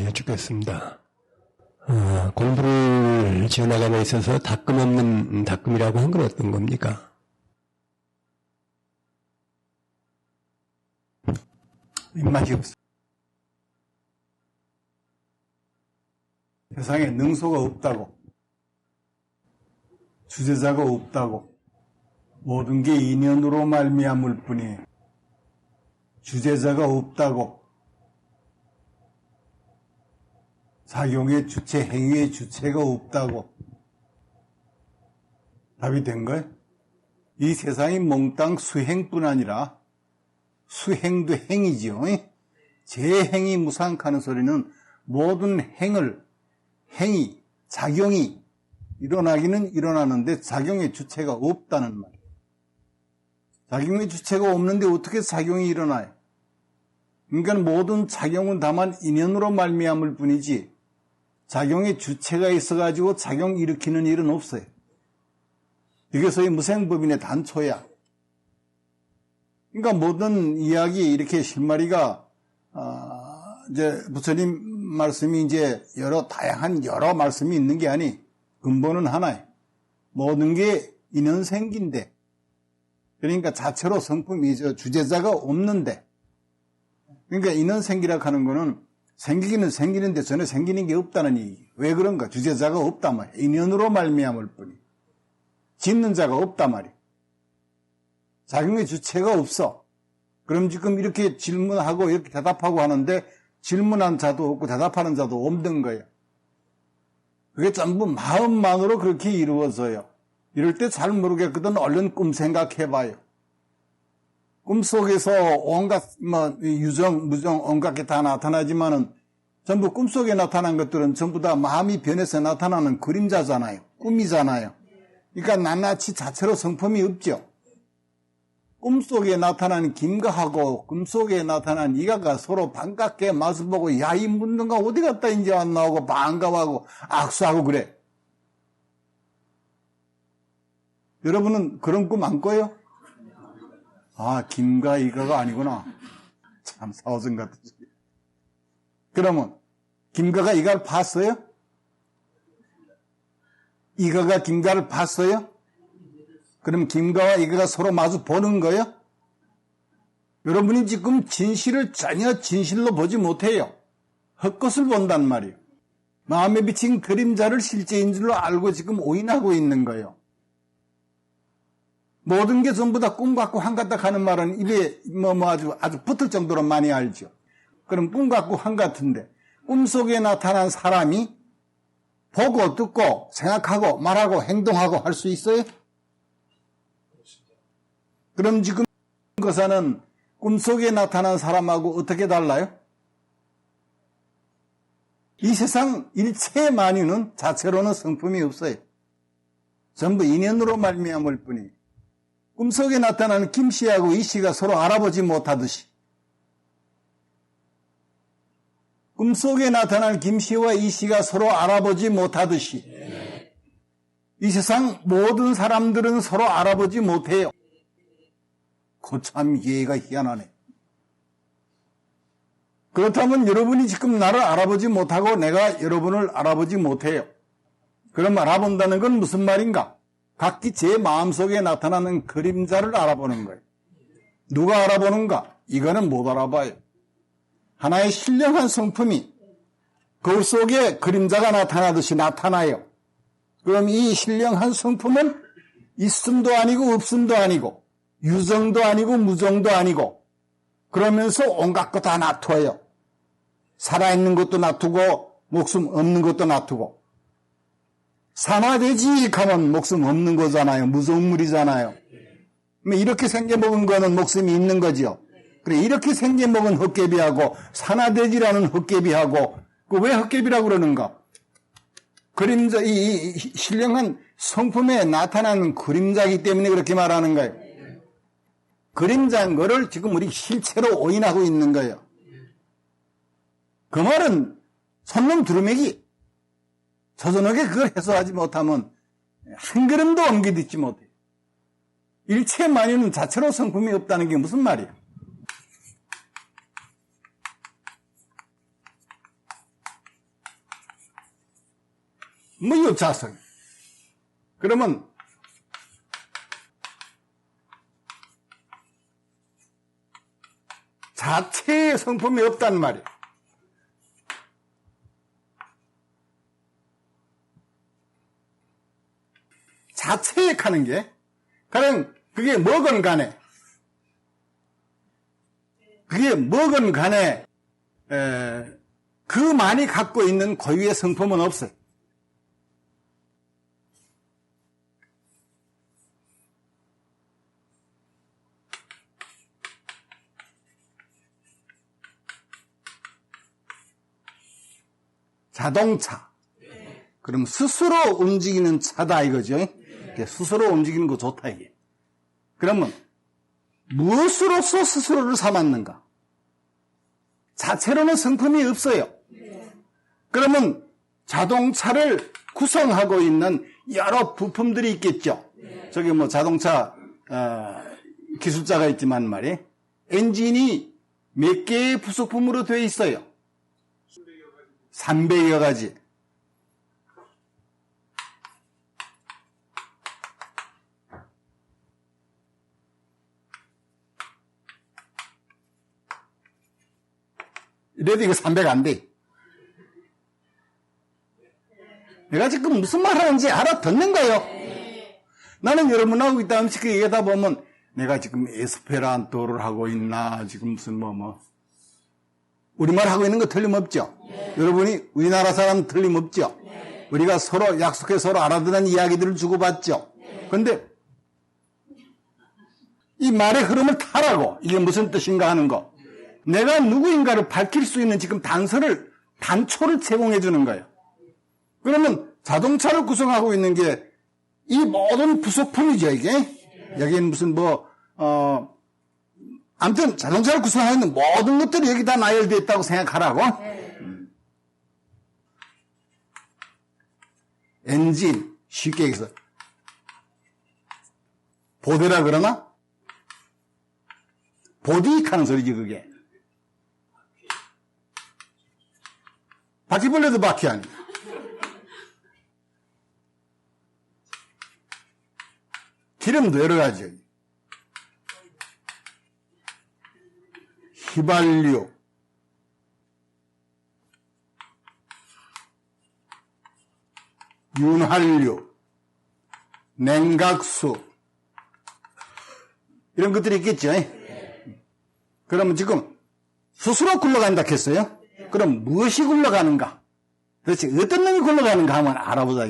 여쭙겠습니다. 공부를 지어나감에 있어서 닦음 없는 닦음이라고 한 건 어떤 겁니까? 입맛이 없어. 세상에 능소가 없다고, 주제자가 없다고, 모든 게 인연으로 말미암을 뿐이 주제자가 없다고, 작용의 주체, 행위의 주체가 없다고. 답이 된 거예요? 이 세상이 몽땅 수행뿐 아니라 수행도 행이지요. 제 행이 무상하는 소리는 모든 행위, 작용이 일어나기는 일어나는데 작용의 주체가 없다는 말이에요. 작용의 주체가 없는데 어떻게 작용이 일어나요? 그러니까 모든 작용은 다만 인연으로 말미암을 뿐이지 작용의 주체가 있어가지고 작용 일으키는 일은 없어요. 이게 소위 무생법인의 단초야. 그러니까 모든 이야기 이렇게 실마리가 이제 부처님 말씀이 이제 다양한 여러 말씀이 있는 게 아니 근본은 하나예요. 모든 게 인연생기인데 그러니까 자체로 성품이 주제자가 없는데 그러니까 인연생기라고 하는 거는 생기기는 생기는데 전혀 생기는 게 없다는 얘기예요. 왜 그런가? 주제자가 없단 말이에요. 인연으로 말미암을 뿐이. 짓는 자가 없단 말이에요. 작용의 주체가 없어. 그럼 지금 이렇게 질문하고 이렇게 대답하고 하는데 질문한 자도 없고 대답하는 자도 없는 거예요. 그게 전부 마음만으로 그렇게 이루어져요. 이럴 때 잘 모르겠거든 얼른 꿈 생각해봐요. 꿈속에서 온갖 유정, 무정, 온갖 게 다 나타나지만은 전부 꿈속에 나타난 것들은 전부 다 마음이 변해서 나타나는 그림자잖아요. 꿈이잖아요. 그러니까 낱낱이 자체로 성품이 없죠. 꿈속에 나타난 김가하고 꿈속에 나타난 이가가 서로 반갑게 마주보고 야, 이 묻는가 어디 갔다 이제 안 나오고 반가워하고 악수하고 그래. 여러분은 그런 꿈 안 꿔요? 아, 김가 이가가 아니구나. 참 사오정 같은 소리. 그러면 김가가 이가를 봤어요? 이가가 김가를 봤어요? 그럼 김가와 이가가 서로 마주 보는 거예요? 여러분이 지금 진실을 전혀 진실로 보지 못해요. 헛것을 본단 말이에요. 마음에 비친 그림자를 실제인 줄로 알고 지금 오인하고 있는 거예요. 모든 게 전부 다 꿈 같고 한 같다 하는 말은 입에 아주 붙을 정도로 많이 알죠. 그럼 꿈 같고 한 같은데 꿈속에 나타난 사람이 보고 듣고 생각하고 말하고 행동하고 할 수 있어요? 그럼 지금 거사는 꿈속에 나타난 사람하고 어떻게 달라요? 이 세상 일체의 만유는 자체로는 성품이 없어요. 전부 인연으로 말미암을 뿐이. 꿈속에 나타나는 김씨하고 이씨가 서로 알아보지 못하듯이 꿈속에 나타나는 김씨와 이씨가 서로 알아보지 못하듯이 이 세상 모든 사람들은 서로 알아보지 못해요. 참 이해가 희한하네. 그렇다면 여러분이 지금 나를 알아보지 못하고 내가 여러분을 알아보지 못해요. 그럼 알아본다는 건 무슨 말인가? 각기 제 마음속에 나타나는 그림자를 알아보는 거예요. 누가 알아보는가? 이거는 못 알아봐요. 하나의 신령한 성품이 거울 속에 그림자가 나타나듯이 나타나요. 그럼 이 신령한 성품은 있음도 아니고 없음도 아니고 유정도 아니고 무정도 아니고 그러면서 온갖 거 다 놔둬요. 살아있는 것도 놔두고 목숨 없는 것도 놔두고 산화되지 하면 목숨 없는 거잖아요. 무성물이잖아요. 이렇게 생겨먹은 거는 목숨이 있는 거죠. 그래 이렇게 생겨먹은 헛개비하고 산화되지라는 헛개비하고 그 왜 헛개비라고 그러는가? 그림자 이 신령한 성품에 나타나는 그림자이기 때문에 그렇게 말하는 거예요. 그림자인 거를 지금 우리 실체로 오인하고 있는 거예요. 그 말은 손놈 두루매기. 조선하게 그걸 해소하지 못하면 한 걸음도 옮겨듣지 못해요. 일체 만유는 자체로 성품이 없다는 게 무슨 말이에요? 뭐 유차성. 그러면 자체의 성품이 없단 말이에요. 자체에 가는 게, 그냥 그게 뭐건 간에, 그만이 갖고 있는 고유의 성품은 없어요. 자동차. 그럼 스스로 움직이는 차다 이거죠. 스스로 움직이는 거 좋다 이게. 그러면 무엇으로서 스스로를 삼았는가? 자체로는 성품이 없어요. 그러면 자동차를 구성하고 있는 여러 부품들이 있겠죠. 저기 뭐 자동차 기술자가 있지만 말이에요. 엔진이 몇 개의 부속품으로 되어 있어요? 300여 가지. 이래도 이거 300 안 돼. 내가 지금 무슨 말 하는지 알아듣는 거예요. 나는 여러분하고 이따 음식 얘기하다 보면 내가 지금 에스페란토를 하고 있나, 지금 무슨 우리말 하고 있는 거 틀림없죠? 여러분이 우리나라 사람 틀림없죠? 우리가 서로 약속해 서로 알아듣는 이야기들을 주고받죠? 근데 이 말의 흐름을 타라고, 이게 무슨 뜻인가 하는 거. 내가 누구인가를 밝힐 수 있는 지금 단초를 제공해 주는 거예요. 그러면 자동차를 구성하고 있는 게 이 모든 부속품이죠, 이게. 여기는 무슨 아무튼 자동차를 구성하고 있는 모든 것들이 여기 다 나열되어 있다고 생각하라고. 엔진, 쉽게 얘기해서 보드라 그러나? 보디익 하는 소리지 그게. 바퀴벌레도 바퀴 아니야. 기름도 여러 가지. 휘발유, 윤활유, 냉각수 이런 것들이 있겠죠. 그러면 지금 스스로 굴러간다 했어요. 그럼 무엇이 굴러가는가? 도대체 어떤 놈이 굴러가는가 한번 알아보자.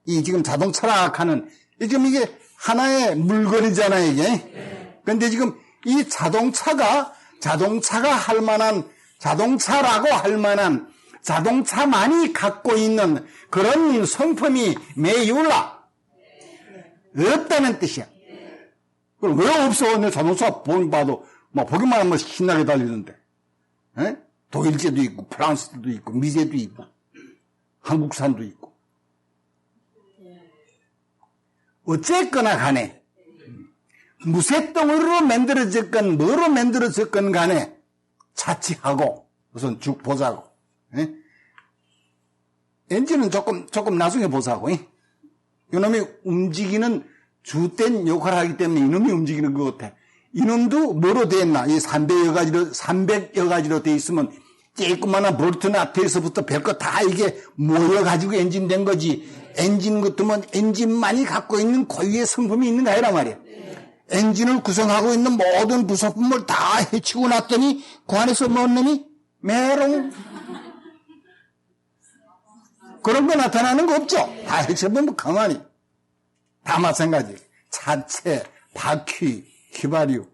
이 지금 자동차라 하는 지금 이게 하나의 물건이잖아요, 이게. 그런데 지금 이 자동차가 할 만한, 자동차라고 할 만한, 자동차만이 갖고 있는 그런 성품이 매유라. 없다는 뜻이야. 그럼 왜 없어? 내 자동차 봐도, 보기만 하면 신나게 달리는데. 독일제도 있고, 프랑스도 있고, 미제도 있고, 한국산도 있고. 어쨌거나 간에, 무쇠덩어리로 만들어졌건 뭐로 만들어졌건 간에 차치하고 우선 쭉 보자고. 엔진은 조금 나중에 보자고. 이놈이 움직이는 주된 역할을 하기 때문에 이놈이 움직이는 것 같아. 이놈도 뭐로 돼 있나? 이 300여 가지로 돼 있으면 조그마한 볼트 나트에서부터 별거 다 이게 모여가지고 엔진 된 거지. 엔진 같으면 엔진만이 갖고 있는 고유의 성품이 있는 거 아니란 말이야. 엔진을 구성하고 있는 모든 부속품을 다 해치고 났더니 그 안에서 뭔 놈이 메롱 그런 거 나타나는 거 없죠. 다 해쳐보면 가만히 다 마찬가지. 차체, 바퀴, 휘발유,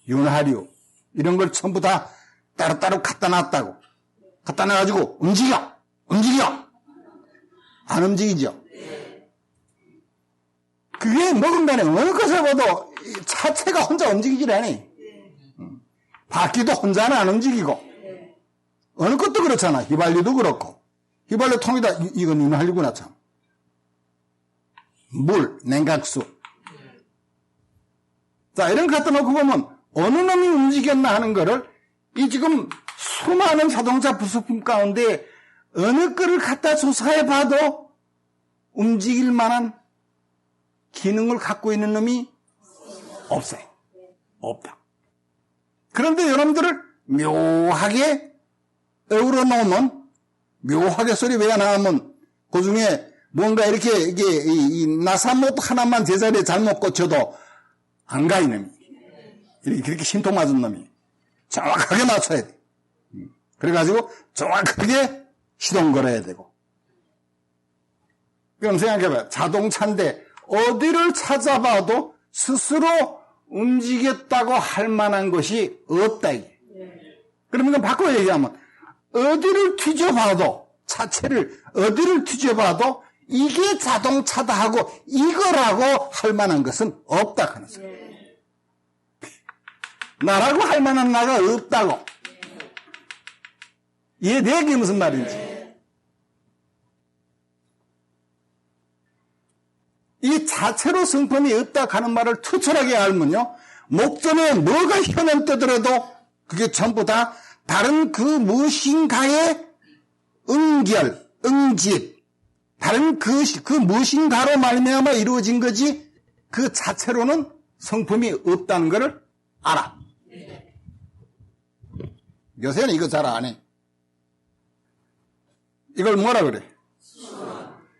윤활유 이런 걸 전부 다 따로따로 갖다 놨다고. 갖다 놔가지고 움직여 안 움직이죠. 그게 뭐건 간에 어느 것을 봐도 차체가 혼자 움직이질 않아. 바퀴도 혼자는 안 움직이고. 어느 것도 그렇잖아. 휘발유도 그렇고. 휘발유 통에다 이건 윤활유구나 참. 물, 냉각수. 자, 이런 거 갖다 놓고 보면 어느 놈이 움직였나 하는 거를 이 지금 수많은 자동차 부속품 가운데 어느 거를 갖다 조사해 봐도 움직일 만한 기능을 갖고 있는 놈이 없어요. 없다. 그런데 여러분들을 묘하게 어우러 놓으면, 묘하게 소리 왜 나오면, 그 중에 뭔가 이렇게, 이게, 나사못 하나만 제자리에 잘못 꽂혀도 안 가, 이놈이. 이렇게, 그렇게 신통 맞은 놈이. 정확하게 맞춰야 돼. 그래가지고 정확하게 시동 걸어야 되고. 그럼 생각해봐요. 자동차인데 어디를 찾아봐도 스스로 움직였다고 할 만한 것이 없다, 이게. 그러면 바꿔 얘기하면, 어디를 뒤져봐도, 차체를 어디를 뒤져봐도 이게 자동차다 하고 이거라고 할 만한 것은 없다 하는 소리. 나라고 할 만한 나가 없다고. 이해돼? 그게 무슨 말인지. 이 자체로 성품이 없다 하는 말을 투철하게 알면요, 목전에 뭐가 현현되더라도 그게 전부 다 다른 그 무엇인가의 응결, 응집, 다른 그 무엇인가로 말미암아 이루어진 거지 그 자체로는 성품이 없다는 것을 알아. 요새는 이거 잘 안 해. 이걸 뭐라 그래?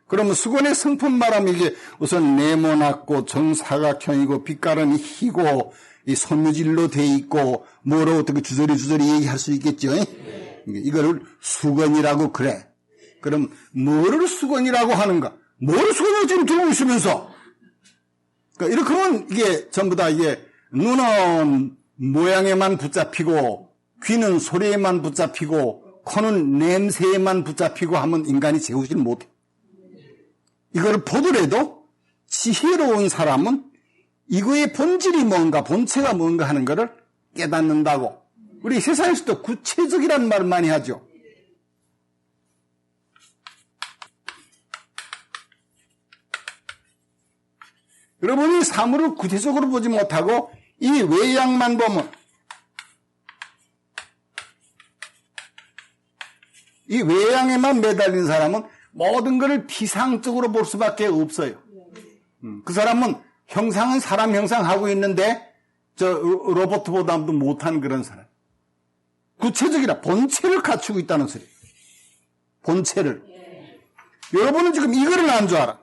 그러면 수건의 성품 말하면 이게 우선 네모났고 정사각형이고 빛깔은 희고 이 섬유질로 돼 있고 뭐로 어떻게 주저리 얘기할 수 있겠죠? 이거를 수건이라고 그래. 그럼 뭐를 수건이라고 하는가? 뭐를 수건으로 지금 들고 있으면서? 그러니까 이렇게 하면 이게 전부 다 이게 눈은 모양에만 붙잡히고 귀는 소리에만 붙잡히고 코는 냄새에만 붙잡히고 하면 인간이 재우질 못해. 이거를 보더라도 지혜로운 사람은 이거의 본질이 뭔가, 본체가 뭔가 하는 것을 깨닫는다고. 우리 세상에서도 구체적이라는 말을 많이 하죠. 여러분이 사물을 구체적으로 보지 못하고 이 외양만 보면, 이 외양에만 매달린 사람은 모든 것을 피상적으로 볼 수밖에 없어요. 그 사람은 형상은 사람 형상하고 있는데 저 로봇보다도 못한 그런 사람. 구체적이라 본체를 갖추고 있다는 소리예요. 본체를. 여러분은 지금 이거를 안 줄 알아.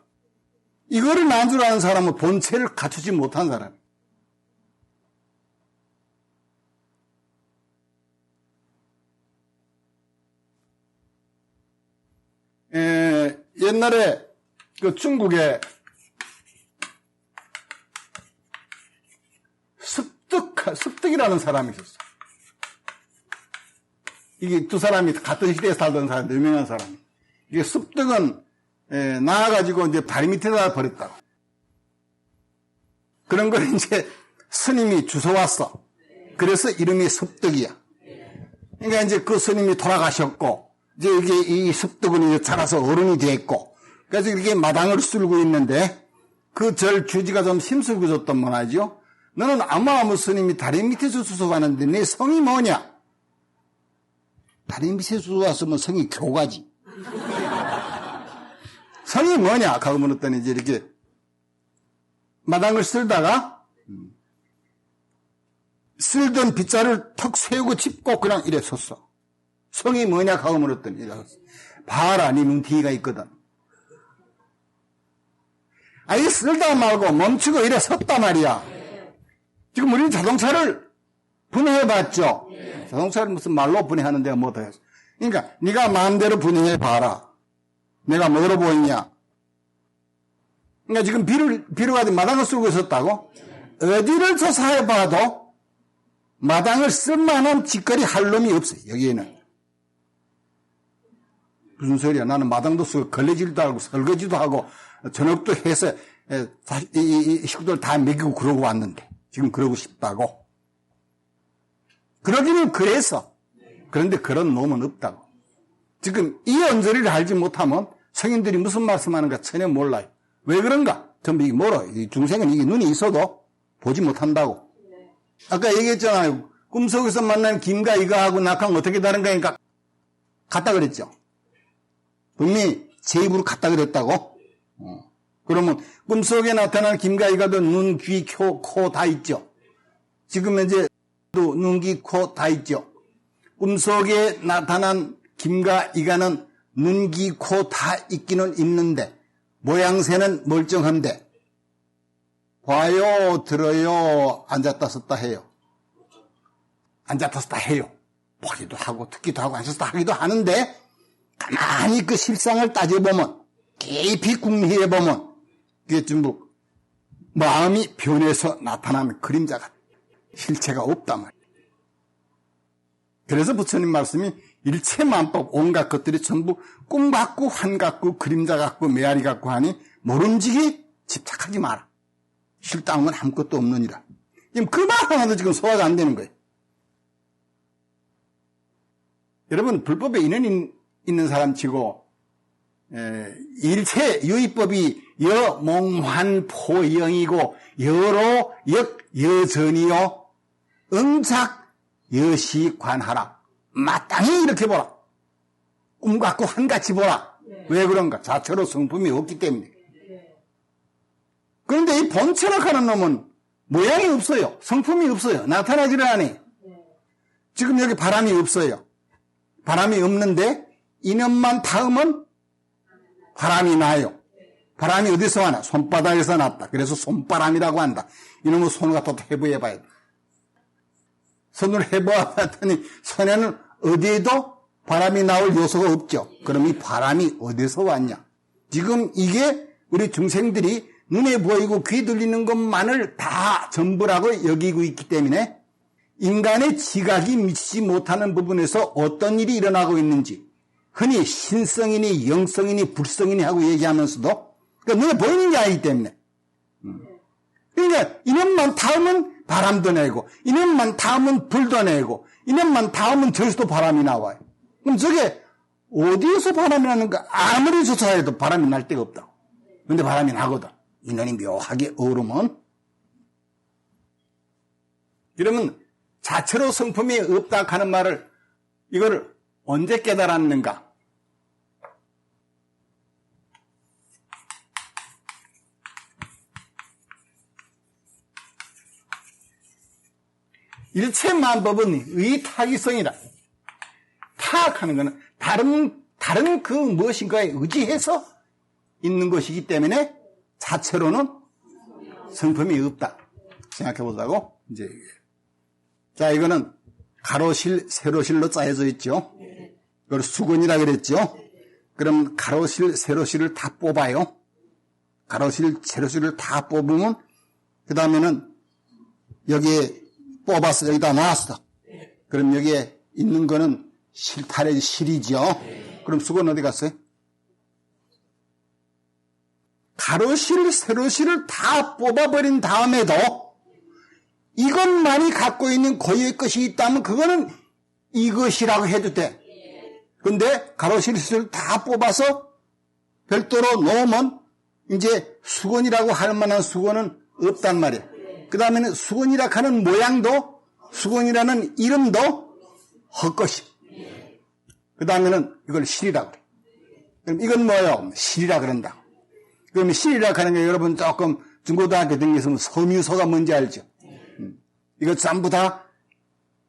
이거를 안 줄 아는 사람은 본체를 갖추지 못한 사람. 옛날에 중국에 습득이라는 사람이 있었어. 이게 두 사람이 같은 시대에 살던 사람, 유명한 사람이. 이게 습득은 나와가지고 이제 다리 밑에다 버렸다고. 그런 걸 이제 스님이 주워왔어. 그래서 이름이 습득이야. 그러니까 이제 그 스님이 돌아가셨고, 이제 이게 이 습득은 이제 자라서 어른이 됐고, 그래서 이렇게 마당을 쓸고 있는데, 그 절 주지가 좀 힘쓸고졌던 문화죠. 너는 아무 스님이 다리 밑에서 주워가는데 내 성이 뭐냐? 다리 밑에서 주워왔으면 성이 교가지. 성이 뭐냐? 하고 물었더니 이제 이렇게 마당을 쓸다가 쓸던 빗자를 턱 세우고 짚고 그냥 이래 섰어. 성이 뭐냐? 하고 물었더니 이래 섰어. 봐라, 네 눈티가 있거든. 아니 쓸다 말고 멈추고 이래 섰단 말이야. 지금 우리는 자동차를 분해해봤죠. 자동차를 무슨 말로 분해하는 데가 뭐 더 했어. 그러니까 네가 마음대로 분해해봐라. 내가 뭐로 보이냐. 그러니까 지금 비를 가지고 마당을 쓰고 있었다고? 어디를 조사해봐도 마당을 쓸만한 짓거리 할 놈이 없어요. 여기에는. 무슨 소리야. 나는 마당도 쓰고 걸레질도 하고 설거지도 하고 저녁도 해서 이 식구들 다 먹이고 그러고 왔는데 지금 그러고 싶다고. 그러기는 그래서. 그런데 그런 놈은 없다고. 지금 이 언저리를 알지 못하면 성인들이 무슨 말씀하는가 전혀 몰라요. 왜 그런가? 전부 이게 뭐로? 이 중생은 이게 눈이 있어도 보지 못한다고. 아까 얘기했잖아요. 꿈속에서 만난 김과 이거하고 낙하는 어떻게 다른가 하니까 같다 그랬죠. 분명히 제 입으로 갔다 그랬다고? 그러면 꿈속에 나타난 김가희가도 눈, 귀, 코 다 있죠. 지금 현재 눈, 귀, 코 다 있죠. 꿈속에 나타난 김가희가는 눈, 귀, 코 다 있기는 있는데 모양새는 멀쩡한데 봐요, 들어요, 앉았다 섰다 해요. 앉았다 섰다 해요. 보기도 하고 듣기도 하고 앉았다 하기도 하는데 가만히 그 실상을 따져보면 깊이 궁리해보면 그게 전부 마음이 변해서 나타나는 그림자가 실체가 없단 말이에요. 그래서 부처님 말씀이 일체만법 온갖 것들이 전부 꿈 같고 환 같고 그림자 같고 메아리 같고 하니 모름지기 집착하지 마라. 실당은 아무것도 없느니라. 지금 그 말 하나도 지금 소화가 안 되는 거예요. 여러분 불법에 인연 있는 사람 치고 일체 유의법이 여몽환포영이고 여로 역여전이요 응작 여시관하라. 마땅히 이렇게 보라. 꿈 같고 한같이 보라. 왜 그런가? 자체로 성품이 없기 때문에. 그런데 이 본체락하는 놈은 모양이 없어요. 성품이 없어요. 나타나지를 않아요. 지금 여기 바람이 없어요. 바람이 없는데 이놈만 닿으면 바람이 나요. 바람이 어디서 나나? 손바닥에서 났다. 그래서 손바람이라고 한다. 이놈은 손을 갖다 해부해봐야 돼. 손을 해부해봤더니 손에는 어디에도 바람이 나올 요소가 없죠. 그럼 이 바람이 어디서 왔냐? 지금 이게 우리 중생들이 눈에 보이고 귀 들리는 것만을 다 전부라고 여기고 있기 때문에 인간의 지각이 미치지 못하는 부분에서 어떤 일이 일어나고 있는지 흔히 신성이니 영성이니 불성이니 하고 얘기하면서도 그러니까 눈에 보이는 게 아니기 때문에 그러니까 이놈만 닿으면 바람도 내고 이놈만 닿으면 불도 내고 이놈만 닿으면 저기서도 바람이 나와요. 그럼 저게 어디에서 바람이 나는가? 아무리 조사해도 바람이 날 데가 없다고. 근데 바람이 나거든. 인연이 묘하게 어우르면 그러면 자체로 성품이 없다 하는 말을 이거를 언제 깨달았는가? 일체만법은 의타기성이다. 타악하는 것은 다른 그 무엇인가에 의지해서 있는 것이기 때문에 자체로는 성품이 없다. 생각해 보자고. 이제 자, 이거는 가로실, 세로실로 짜여져 있죠. 이걸 수건이라 그랬죠. 그럼 가로실, 세로실을 다 뽑아요. 가로실, 세로실을 다 뽑으면 그 다음에는 여기에 뽑아서 여기다 놨어. 그럼 여기에 있는 거는 실타래 실이죠. 그럼 수건 어디 갔어요? 가로실, 세로실을 다 뽑아버린 다음에도 이것만이 갖고 있는 고유의 것이 있다면 그거는 이것이라고 해도 돼. 근데 가로실, 세로실을 다 뽑아서 별도로 놓으면 이제 수건이라고 할 만한 수건은 없단 말이야. 그 다음에는 수건이라 하는 모양도 수건이라는 이름도 헛것이. 그 다음에는 이걸 실이라고 그래. 그럼 이건 뭐예요? 실이라 그런다. 그럼 실이라 하는 게 여러분 조금 중고등학교 등에서 섬유소가 뭔지 알죠? 이거 전부 다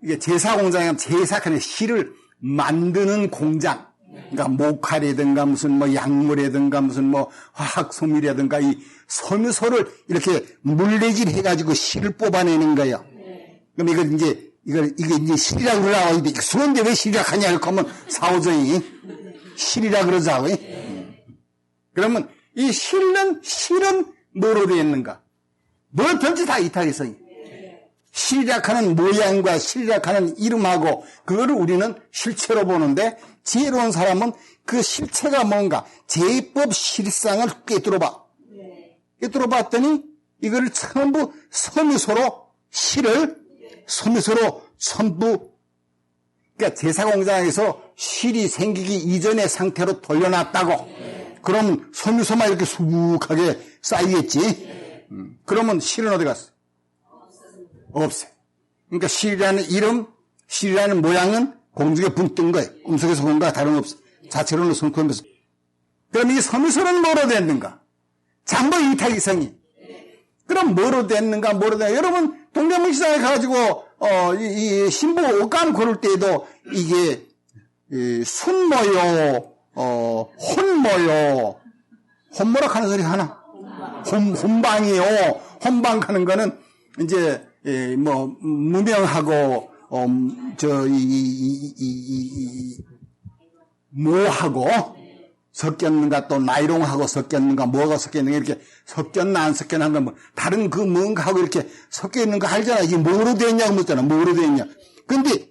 이게 제사공장이면 제사하는 실을 만드는 공장. 그러니까 목화라든가 무슨 뭐 약물이라든가 무슨 뭐 화학섬유라든가 이 섬유소를 이렇게 물레질 해가지고 실을 뽑아내는 거예요. 그럼 이게 이제 실이라고 그러라고 하는데 수건데 왜 실이라고 하냐 이렇게 하면 사오정이 실이라 그러자고. 그러면 이 실은 뭐로 되어 있는가? 뭐든지 다 이탈해서 실이라하는 모양과 실이라하는 이름하고 그거를 우리는 실체로 보는데 지혜로운 사람은 그 실체가 뭔가 제법 실상을 꿰뚫어봐. 꿰뚫어봤더니 이걸 전부 섬유소로 섬유소로 전부 그러니까 제사공장에서 실이 생기기 이전의 상태로 돌려놨다고. 그럼 섬유소만 이렇게 수북하게 쌓이겠지. 그러면 실은 어디 갔어? 없어요. 그러니까 실이라는 이름, 실이라는 모양은 공중에 붕 뜬 거예요. 꿈속에서 본 거와 다름없어. 자체로는 성품에서. 그럼 이 섬유소는 뭐로 됐는가? 잠보 이타기성이. 그럼 뭐로 됐는가? 여러분, 동대문시장에 가가지고, 이 신부 옷감 고를 때에도 이게, 순모요, 혼모요, 혼모라 하는 소리 하나? 혼방이요. 혼방 하는 거는, 이제, 무명하고, 뭐하고, 섞였는가, 또 나이롱하고 섞였는가, 뭐가 섞였는가, 이렇게 섞였나 안 섞였나, 뭐, 다른 그 뭔가하고 이렇게 섞여있는 거 알잖아. 이게 뭐로 됐냐고 묻잖아. 뭐로 됐냐. 근데,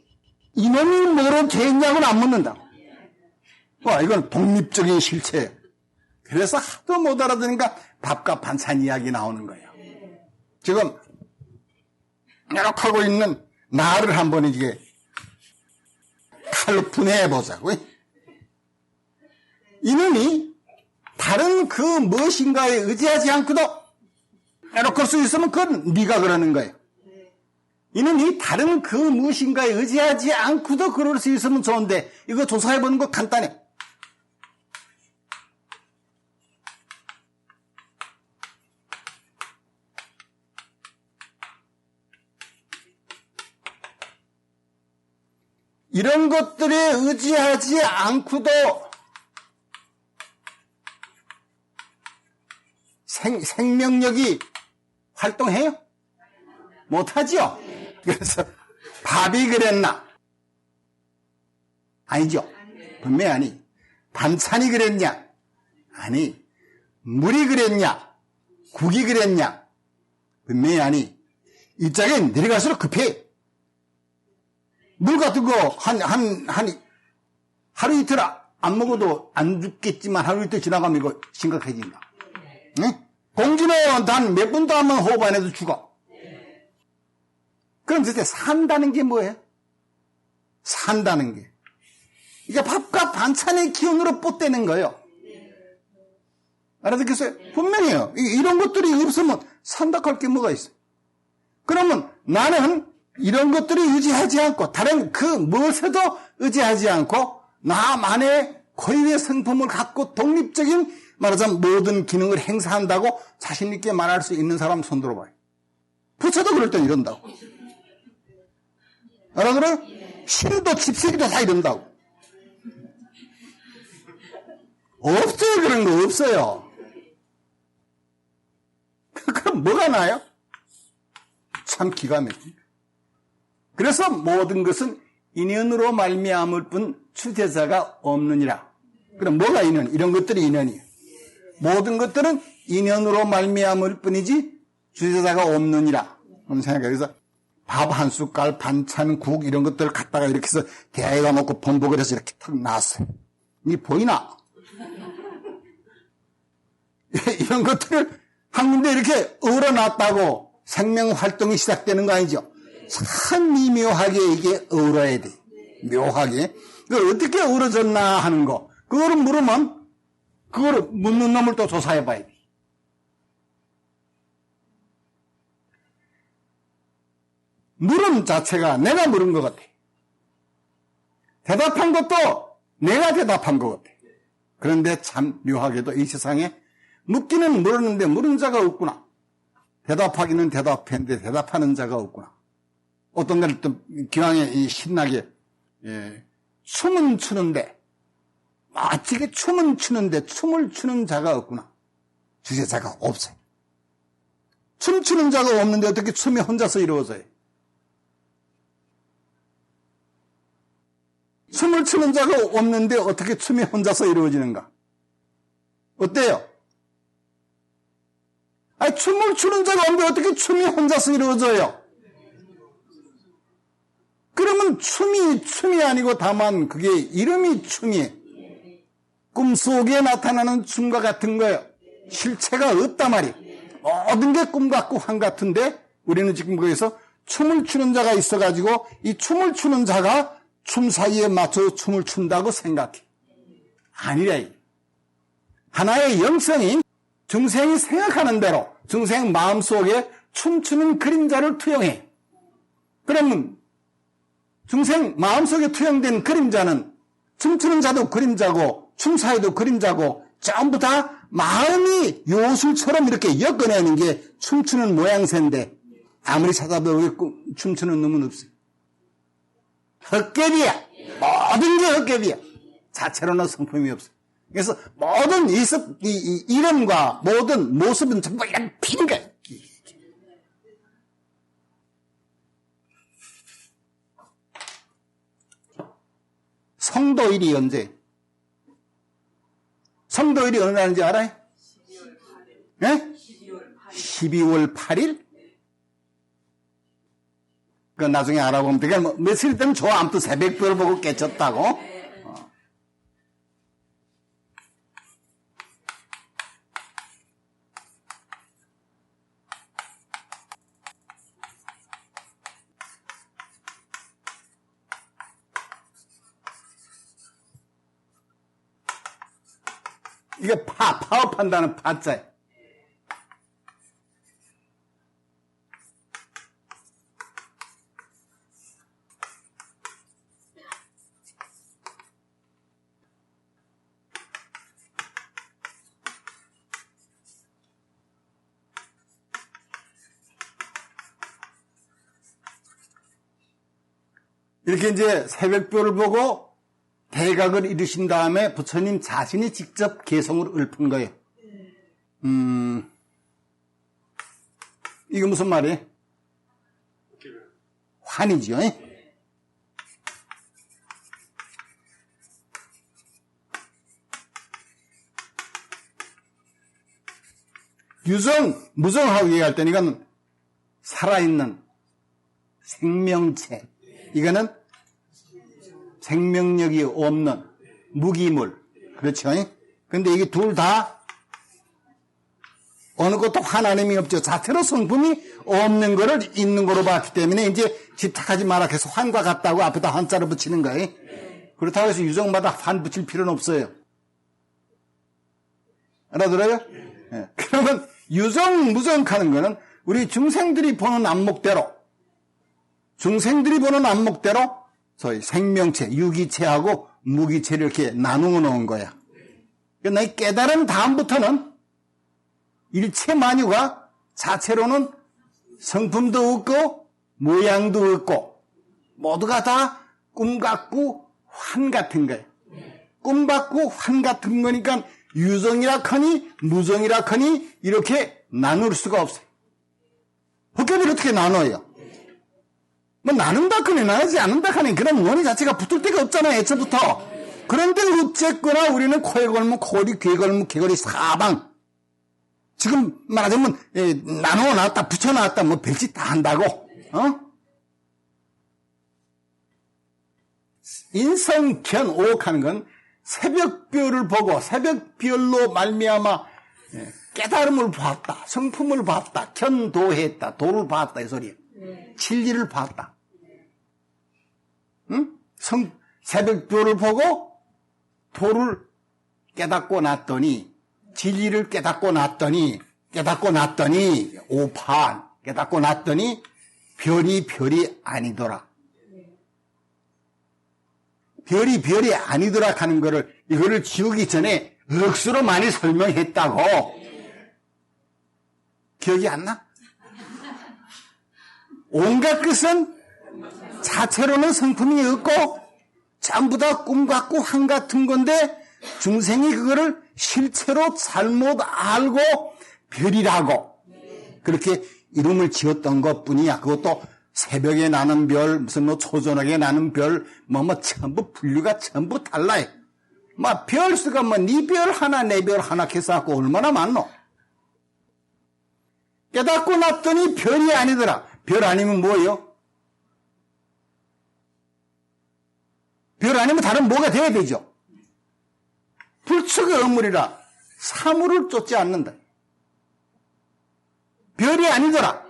이놈이 뭐로 됐냐고는 안 묻는다. 이건 독립적인 실체예요. 그래서 하도 못 알아듣으니까 밥과 반찬 이야기 나오는 거예요. 지금, 이렇게 하고 있는 나를 한번 이게 칼로 분해해보자고. 이놈이 다른 그 무엇인가에 의지하지 않고도 이렇게 할 수 있으면 그건 네가 그러는 거예요. 이놈이 다른 그 무엇인가에 의지하지 않고도 그럴 수 있으면 좋은데 이거 조사해보는 거 간단해. 이런 것들에 의지하지 않고도 생명력이 활동해요? 못하죠? 그래서 밥이 그랬나? 아니죠. 분명히 아니. 반찬이 그랬냐? 아니. 물이 그랬냐? 국이 그랬냐? 분명히 아니. 입장에 내려갈수록 급해. 물 같은 거 하루 이틀 안 먹어도 안 죽겠지만 하루 이틀 지나가면 이거 심각해진다. 응? 공기는 단 몇 분도 하면 호흡 안 해도 죽어. 그럼 도대체 산다는 게 뭐예요? 산다는 게. 이게 밥과 반찬의 기운으로 뻗대는 거예요. 알아듣겠어요? 분명해요. 이런 것들이 없으면 산다 할 게 뭐가 있어요? 그러면 나는 이런 것들이 의지하지 않고 다른 그 무엇에도 의지하지 않고 나만의 고유의 성품을 갖고 독립적인 말하자면 모든 기능을 행사한다고 자신 있게 말할 수 있는 사람 손 들어봐요. 부처도 그럴 땐 이런다고. 알아들어요? 신도 집세기도 다 이런다고. 없어요. 그런 거 없어요. 그럼 뭐가 나요? 참 기가 막힙니다. 그래서 모든 것은 인연으로 말미암을 뿐 주제자가 없느니라. 그럼 뭐가 인연? 이런 것들이 인연이에요. 모든 것들은 인연으로 말미암을 뿐이지 주제자가 없느니라. 그럼 생각해요. 그래서 밥 한 숟갈, 반찬, 국 이런 것들을 갖다가 이렇게 해서 대야에다 놓고 번복을 해서 이렇게 탁 놨어요. 이게 보이나? 이런 것들을 한 군데 이렇게 얼어놨다고 생명 활동이 시작되는 거 아니죠? 참 미묘하게 이게 얼어야 돼. 묘하게. 그걸 어떻게 얼어졌나 하는 거. 그거를 물으면 그거를 묻는 놈을 또 조사해 봐야 돼. 물음 자체가 내가 물은 것 같아. 대답한 것도 내가 대답한 것 같아. 그런데 참 묘하게도 이 세상에 묻기는 물었는데 물은 자가 없구나. 대답하기는 대답했는데 대답하는 자가 없구나. 어떤 날 또 기왕에 신나게 춤은 추는데 마치게 춤은 추는데 춤을 추는 자가 없구나. 주제자가 없어요. 춤추는 자가 없는데 어떻게 춤이 혼자서 이루어져요? 춤을 추는 자가 없는데 어떻게 춤이 혼자서 이루어지는가? 어때요? 아니, 춤을 추는 자가 없는데 어떻게 춤이 혼자서 이루어져요? 그러면 춤이 아니고 다만 그게 이름이 춤이에요. 꿈속에 나타나는 춤과 같은 거예요. 실체가 없단 말이에요. 모든 게 꿈 같고 환 같은데 우리는 지금 거기서 춤을 추는 자가 있어가지고 이 춤을 추는 자가 춤 사이에 맞춰 춤을 춘다고 생각해. 아니라 하나의 영성인 중생이 생각하는 대로 중생 마음속에 춤추는 그림자를 투영해. 그러면 중생 마음속에 투영된 그림자는 춤추는 자도 그림자고 춤 사이도 그림자고 전부 다 마음이 요술처럼 이렇게 엮어내는 게 춤추는 모양새인데 아무리 찾아봐도 춤추는 놈은 없어요. 헛개비야. 모든 게 헛개비야. 자체로는 성품이 없어요. 그래서 모든 이름과 모든 모습은 전부 이런 핀 거예요. 성도일이 언제? 성도일이 어느 날인지 알아요? 12월 8일? 그 나중에 알아보면 되게 며칠 때는 저 아무튼 새벽별 보고 깨쳤다고. 이게 파업한다는 파자예요. 이렇게 이제 새벽별을 보고 대각을 이루신 다음에 부처님 자신이 직접 개성으로 읊은 거예요. 이거 무슨 말이에요? 환이죠. 유성, 무성하고 얘기할 때니까 살아있는 생명체. 이거는 생명력이 없는 무기물. 그렇죠? 근데 이게 둘 다 어느 것도 하나님이 없죠. 자체로 성품이 없는 거를 있는 거로 봤기 때문에 이제 집착하지 마라 해서 환과 같다고 앞에다 한자를 붙이는 거예요. 그렇다고 해서 유성마다 환 붙일 필요는 없어요. 알아들어요? 네. 그러면 유성, 무성하는 거는 우리 중생들이 보는 안목대로 소위 생명체, 유기체하고 무기체를 이렇게 나누어 놓은 거야. 그러니까 깨달은 다음부터는 일체 만유가 자체로는 성품도 없고 모양도 없고 모두가 다 꿈 같고 환 같은 거예요. 꿈 같고 환 같은 거니까 유성이라 커니 무성이라 커니 이렇게 나눌 수가 없어요. 헛개비를 어떻게 나눠요? 뭐 나눈다 커니 나누지 않는다 커니 그런 원리 자체가 붙을 데가 없잖아요. 애초부터. 그런데 어쨌거나 우리는 코에 걸면 코걸이, 귀에 걸면 귀걸이 사방. 지금 말하자면 나누어 놨다 붙여 놨다 뭐 별짓 다 한다고. 인성견 오옥하는 건 새벽별을 보고 새벽별로 말미암아 깨달음을 봤다. 성품을 봤다. 견도했다. 도를 봤다. 이 소리예요. 진리를 봤다. 응? 새벽별을 보고 도를 깨닫고 났더니 진리를 깨닫고 났더니 오판 깨닫고 났더니 별이 아니더라. 별이 아니더라 하는 거를 이거를 지우기 전에 억수로 많이 설명했다고. 기억이 안 나? 온갖 것은 자체로는 성품이 없고 전부 다 꿈 같고 환 같은 건데 중생이 그거를 실체로 잘못 알고 별이라고 그렇게 이름을 지었던 것뿐이야. 그것도 새벽에 나는 별, 무슨 뭐 초저녁에 나는 별, 전부 분류가 전부 달라요. 별 수가 네 별 하나, 내 별 하나 해서 갖고 얼마나 많노? 깨닫고 났더니 별이 아니더라. 별 아니면 뭐예요? 별 아니면 다른 뭐가 돼야 되죠? 불축의 어물이라 사물을 쫓지 않는다. 별이 아니더라.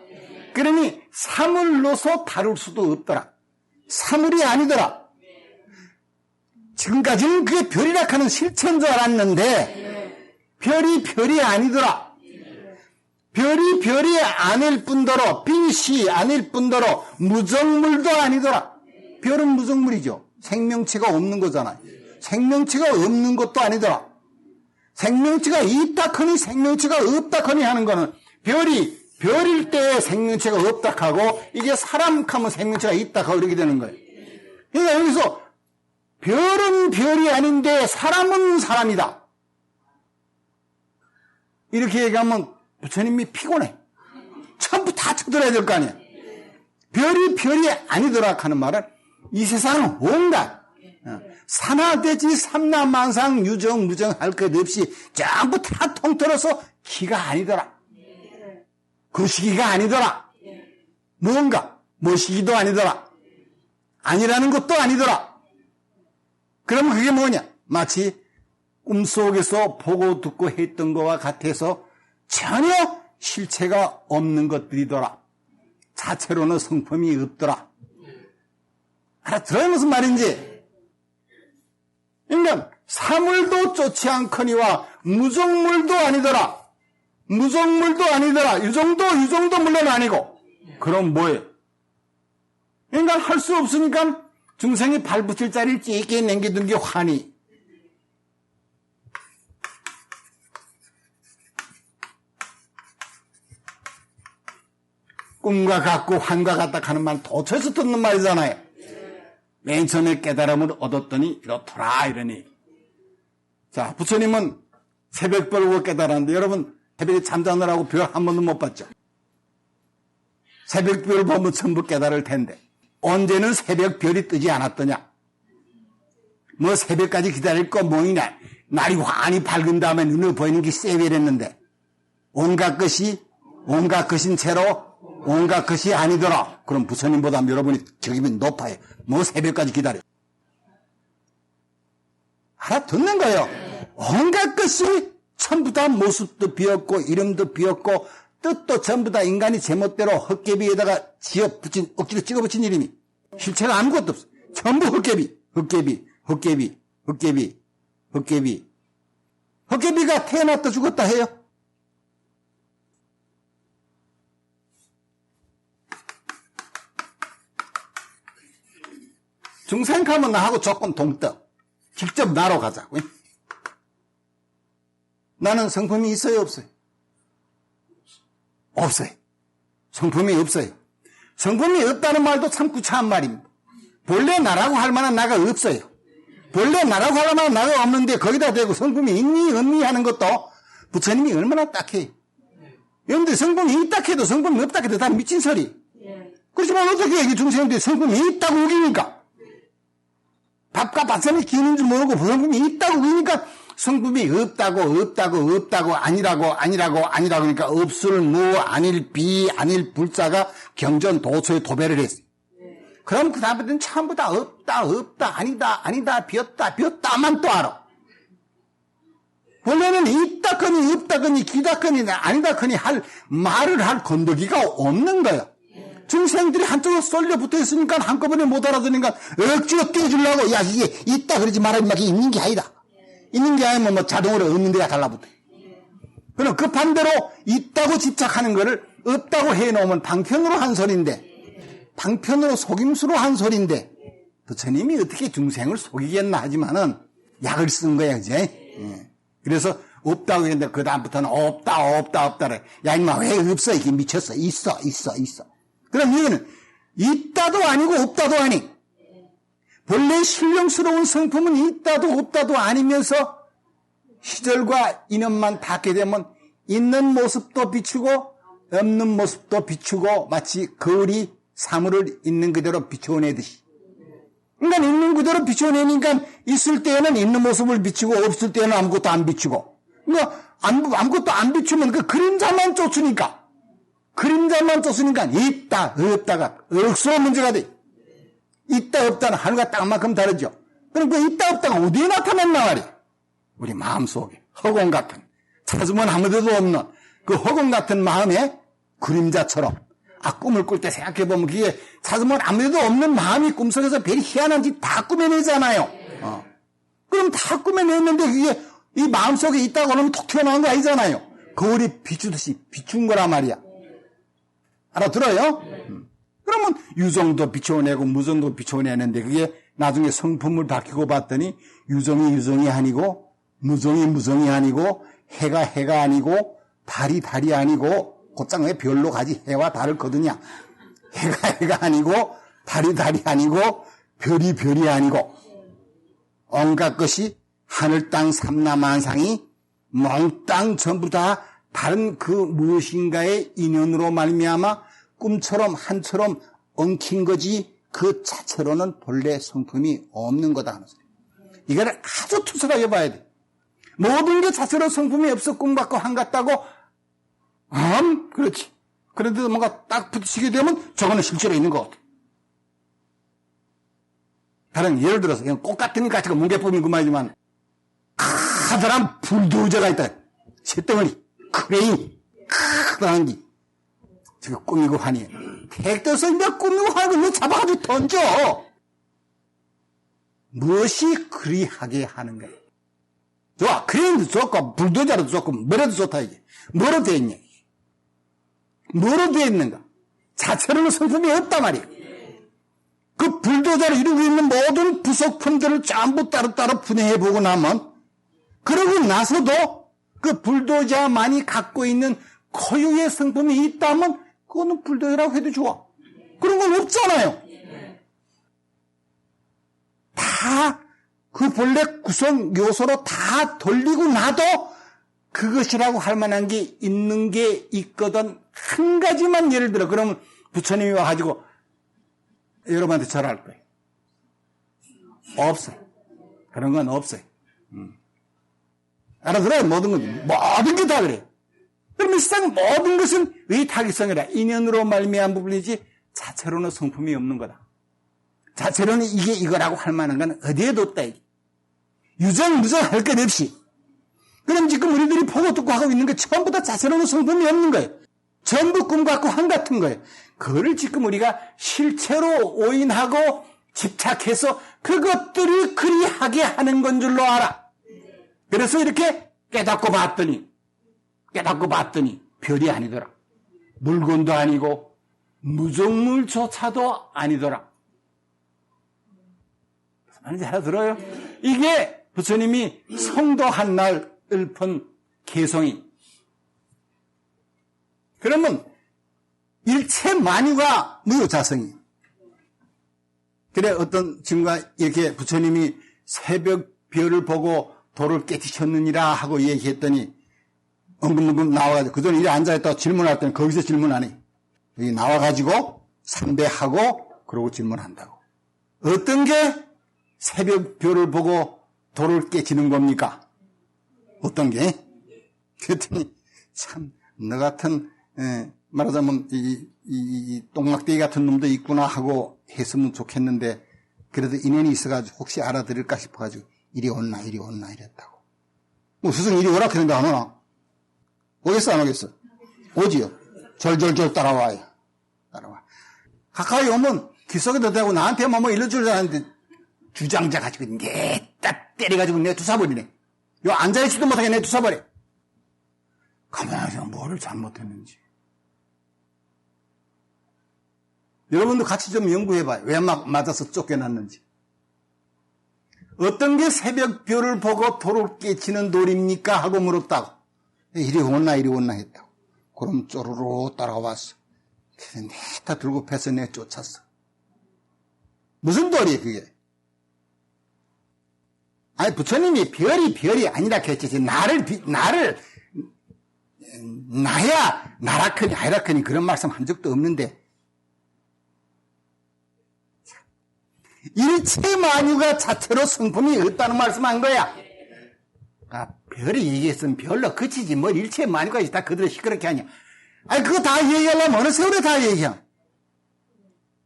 그러니 사물로서 다룰 수도 없더라. 사물이 아니더라. 지금까지는 그게 별이라 하는 실체인 줄 알았는데 별이 아니더라. 별이 아닐 뿐더러 빛이 아닐 뿐더러 무정물도 아니더라. 별은 무정물이죠. 생명체가 없는 거잖아요. 생명체가 없는 것도 아니더라. 생명체가 있다커니 생명체가 없다커니 하는 거는 별일 때 생명체가 없다하고 이게 사람 하면 생명체가 있다하고 이렇게 되는 거예요. 그러니까 여기서 별은 별이 아닌데 사람은 사람이다. 이렇게 얘기하면 부처님이 피곤해. 전부 다 쳐들어야 될 거 아니야. 별이 아니더라 하는 말은 이 세상은 온갖 산하대지 삼라만상 유정 무정 할 것 없이 전부 다 통틀어서 기가 아니더라. 구시기가 아니더라. 무언가 모시기도 아니더라. 아니라는 것도 아니더라. 그러면 그게 뭐냐? 마치 꿈속에서 보고 듣고 했던 것과 같아서 전혀 실체가 없는 것들이더라. 자체로는 성품이 없더라. 알아들어요? 무슨 말인지? 그러니까 사물도 쫓지 않거니와 무정물도 아니더라. 무정물도 아니더라. 유정도 물론 아니고. 그럼 뭐예요? 그러니까 할 수 없으니까 중생이 발붙일 자리를 찌게 남겨둔 게 환희. 꿈과 같고 환과 같다 하는 말 도처에서 듣는 말이잖아요. 맨 처음에 깨달음을 얻었더니 이렇더라 이러니. 자, 부처님은 새벽별 보고 깨달았는데 여러분 새벽에 잠자느라고 별 한 번도 못 봤죠. 새벽별 보면 전부 깨달을 텐데 언제는 새벽별이 뜨지 않았더냐. 뭐 새벽까지 기다릴 거 뭐이냐. 날이 환히 밝은 다음에 눈에 보이는 게 세별했는데 온갖 것인 채로 온갖 것이 아니더라. 그럼 부처님보다 여러분이 적임이 높아요. 뭐 새벽까지 기다려. 알아듣는 거예요. 온갖 것이 전부 다 모습도 비었고 이름도 비었고 뜻도 전부 다 인간이 제멋대로 헛개비에다가 억지로 찍어붙인 이름이 실체가 아무것도 없어. 전부 헛개비가 태어났다 죽었다 해요. 중생하면 나하고 조금 동떡. 직접 나로 가자고. 나는 성품이 있어요, 없어요? 없어요. 성품이 없어요. 성품이 없다는 말도 참 구차한 말입니다. 본래 나라고 할 만한 나가 없어요. 본래 나라고 할 만한 나가 없는데 거기다 대고 성품이 있니 없니 하는 것도 부처님이 얼마나 딱해요. 여러분들 성품이 있다 해도 성품이 없다 해도 다 미친 소리. 그렇지만 어떻게 이게 중생들이 성품이 있다고 우기니까 밥과 밥상이 기는 줄 모르고 성품이 있다고 우기니까 성품이 없다고 아니라고 그러니까 없을 무 아닐 비 아닐 불자가 경전 도처에 도배를 했어요. 그럼 그 다음부터는 전부 다 없다 아니다 비었다만 또 알아. 원래는 있다거니 없다거니 기다거니 아니다거니 말을 할 건더기가 없는 거야. 중생들이 한쪽으로 쏠려 붙어 있으니까 한꺼번에 못 알아들으니까 억지로 떼주려고 야 이게 있다 그러지 말아야 이게 있는 게 아니다. 있는 게 아니면 뭐 자동으로 없는 데가 달라붙어. 그럼 급한 대로 있다고 집착하는 거를 없다고 해놓으면 방편으로 한 소리인데 방편으로 속임수로 한 소리인데 부처님이 어떻게 중생을 속이겠나 하지만은 약을 쓴 거야 그제. 그래서 없다고 했는데 그 다음부터는 없다래. 야 임마 왜 없어 이게 미쳤어. 있어. 그럼 이거는 있다도 아니고 없다도 아니. 본래 신령스러운 성품은 있다도 없다도 아니면서 시절과 인연만 닿게 되면 있는 모습도 비추고 없는 모습도 비추고 마치 거울이 사물을 있는 그대로 비추어내듯이. 그러니까 있는 그대로 비추어내니까 있을 때에는 있는 모습을 비추고 없을 때는 아무것도 안 비추고. 그러니까 아무것도 안 비추면 그 그림자만 쫓으니까 있다 없다가 억수로 문제가 돼. 있다 없다는 하늘과 땅만큼 다르죠. 그럼 그 있다 없다가 어디에 나타났나 말이야. 우리 마음속에 허공 같은 찾으면 아무데도 없는 그 허공 같은 마음에 그림자처럼 꿈을 꿀 때 생각해보면 그게 찾으면 아무데도 없는 마음이 꿈속에서 별이 희한한 짓 다 꾸며내잖아요. 그럼 다 꾸며냈는데 그게 이 마음속에 있다고 그러면 톡 튀어나온 거 아니잖아요. 거울이 비추듯이 비춘 거란 말이야. 알아들어요? 그러면 유정도 비춰내고 무정도 비춰내는데 그게 나중에 성품을 바뀌고 봤더니 유정이 아니고 무성이 아니고 해가 해가 아니고 달이 아니고 곧장 왜 별로 가지 해와 달을 거두냐. 해가 해가 아니고 달이 아니고 별이 아니고 온갖 것이 하늘 땅 삼라만상이 몽땅 전부 다 다른 그 무엇인가의 인연으로 말미암아 꿈처럼 한처럼 엉킨 거지 그 자체로는 본래 성품이 없는 거다 하는 소리. 이거를 아주 투철하게 봐야 돼. 모든 게 자체로 성품이 없어 꿈 같고 한 같다고 그렇지. 그런데도 뭔가 딱 부딪히게 되면 저거는 실제로 있는 것 같아. 다른 예를 들어서 그냥 꽃 같은 가치가 문개법인 그만이지만 커다란 불도저가 있다. 새덩어리 크레인 커다란 게 저거 꾸미고 하니 택도서 이제 꾸미고 하는 걸 잡아가지고 던져. 무엇이 그리하게 하는 거야. 좋아. 크레인도 좋고 불도저도 좋고 뭐라도 좋다 이게. 뭐로 되어 있냐. 뭐로 되어 있는가. 자체로는 성품이 없단 말이야. 그 불도저를 이루고 있는 모든 부속품들을 전부 따로따로 분해해보고 나면 그러고 나서도 그 불도저만이 갖고 있는 고유의 성품이 있다면 그거는 불도저라고 해도 좋아. 그런 건 없잖아요. 다 그 본래 구성 요소로 다 돌리고 나도 그것이라고 할 만한 게 있는 게 있거든. 한 가지만 예를 들어 그러면 부처님이 와가지고 여러분한테 절할 거예요. 없어요. 그런 건 없어요. 알아들어요? 모든 게 다 그래요. 그러면 세상 모든 것은 의탁이성이라 인연으로 말미암은 부분이지 자체로는 성품이 없는 거다. 자체로는 이게 이거라고 할 만한 건 어디에도 없다. 이게. 유정무정 할 것 없이. 그럼 지금 우리들이 보고 듣고 하고 있는 게 전부 다 자체로는 성품이 없는 거예요. 전부 꿈 같고 한 같은 거예요. 그거를 지금 우리가 실체로 오인하고 집착해서 그것들이 그리하게 하는 건 줄로 알아. 그래서 이렇게 깨닫고 봤더니 별이 아니더라. 물건도 아니고 무정물조차도 아니더라. 무슨 말인지 알아들어요? 이게 부처님이 성도 한날 읊은 개성이. 그러면 일체 만유가 무효자성이. 그래 어떤 친구가 이렇게 부처님이 새벽 별을 보고 도를 깨뜨셨느니라 하고 얘기했더니 엉금엉금 나와가지고 그전에 이래 앉아있다가 질문했더니 거기서 질문하니 여기 나와가지고 삼배하고 그러고 질문한다고. 어떤 게 새벽 별을 보고 도를 깨치는 겁니까? 어떤 게? 그랬더니 참 너 같은 말하자면 이 똥막대기 같은 놈도 있구나 하고 했으면 좋겠는데 그래도 인연이 있어가지고 혹시 알아들을까 싶어가지고 이리 온나 이랬다고. 뭐 스승 이리 오라 그랬는데 안 오나? 오겠어 안 오겠어? 오지요. 절절절 따라와요. 따라와. 가까이 오면 귀속에도 대고 나한테만 뭐 일러줄 줄 알았는데 주장자 가지고 딱 때려가지고 내 두사버리네. 요 앉아있지도 못하게 내 두사버려. 가만히 있어 뭐를 잘못했는지. 여러분도 같이 좀 연구해봐요. 왜 맞아서 쫓겨났는지. 어떤 게 새벽 별을 보고 도를 깨치는 돌입니까? 하고 물었다고. 이리 온나 했다고. 그럼 쪼르르 따라왔어. 그래서 다 들고 패서 내 쫓았어. 무슨 돌이에요 그게? 아니 부처님이 별이 아니라 했지. 나야 나라커니 아이라커니 그런 말씀 한 적도 없는데 일체 만유가 자체로 성품이 없다는 말씀한 거야. 아, 별이 얘기했으면 별로 그치지 뭘 일체 만유까지 다 그대로 시끄럽게 하냐. 아니 그거 다 얘기하려면 어느 세월에 다 얘기야.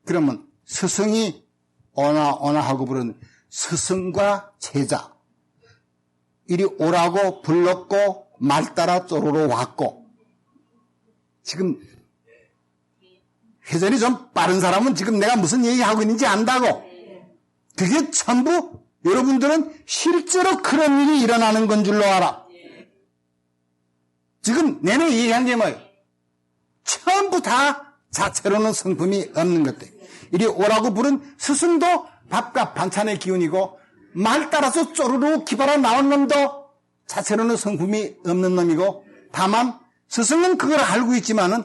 그러면 스승이 오나 하고 부르는 스승과 제자 이리 오라고 불렀고 말 따라 쪼르르 왔고 지금 회전이 좀 빠른 사람은 지금 내가 무슨 얘기하고 있는지 안다고. 그게 전부 여러분들은 실제로 그런 일이 일어나는 건 줄로 알아. 지금 내내 얘기한 게 뭐예요? 전부 다 자체로는 성품이 없는 것들. 이리 오라고 부른 스승도 밥과 반찬의 기운이고 말 따라서 쪼르르 기발아 나온 놈도 자체로는 성품이 없는 놈이고, 다만 스승은 그걸 알고 있지만은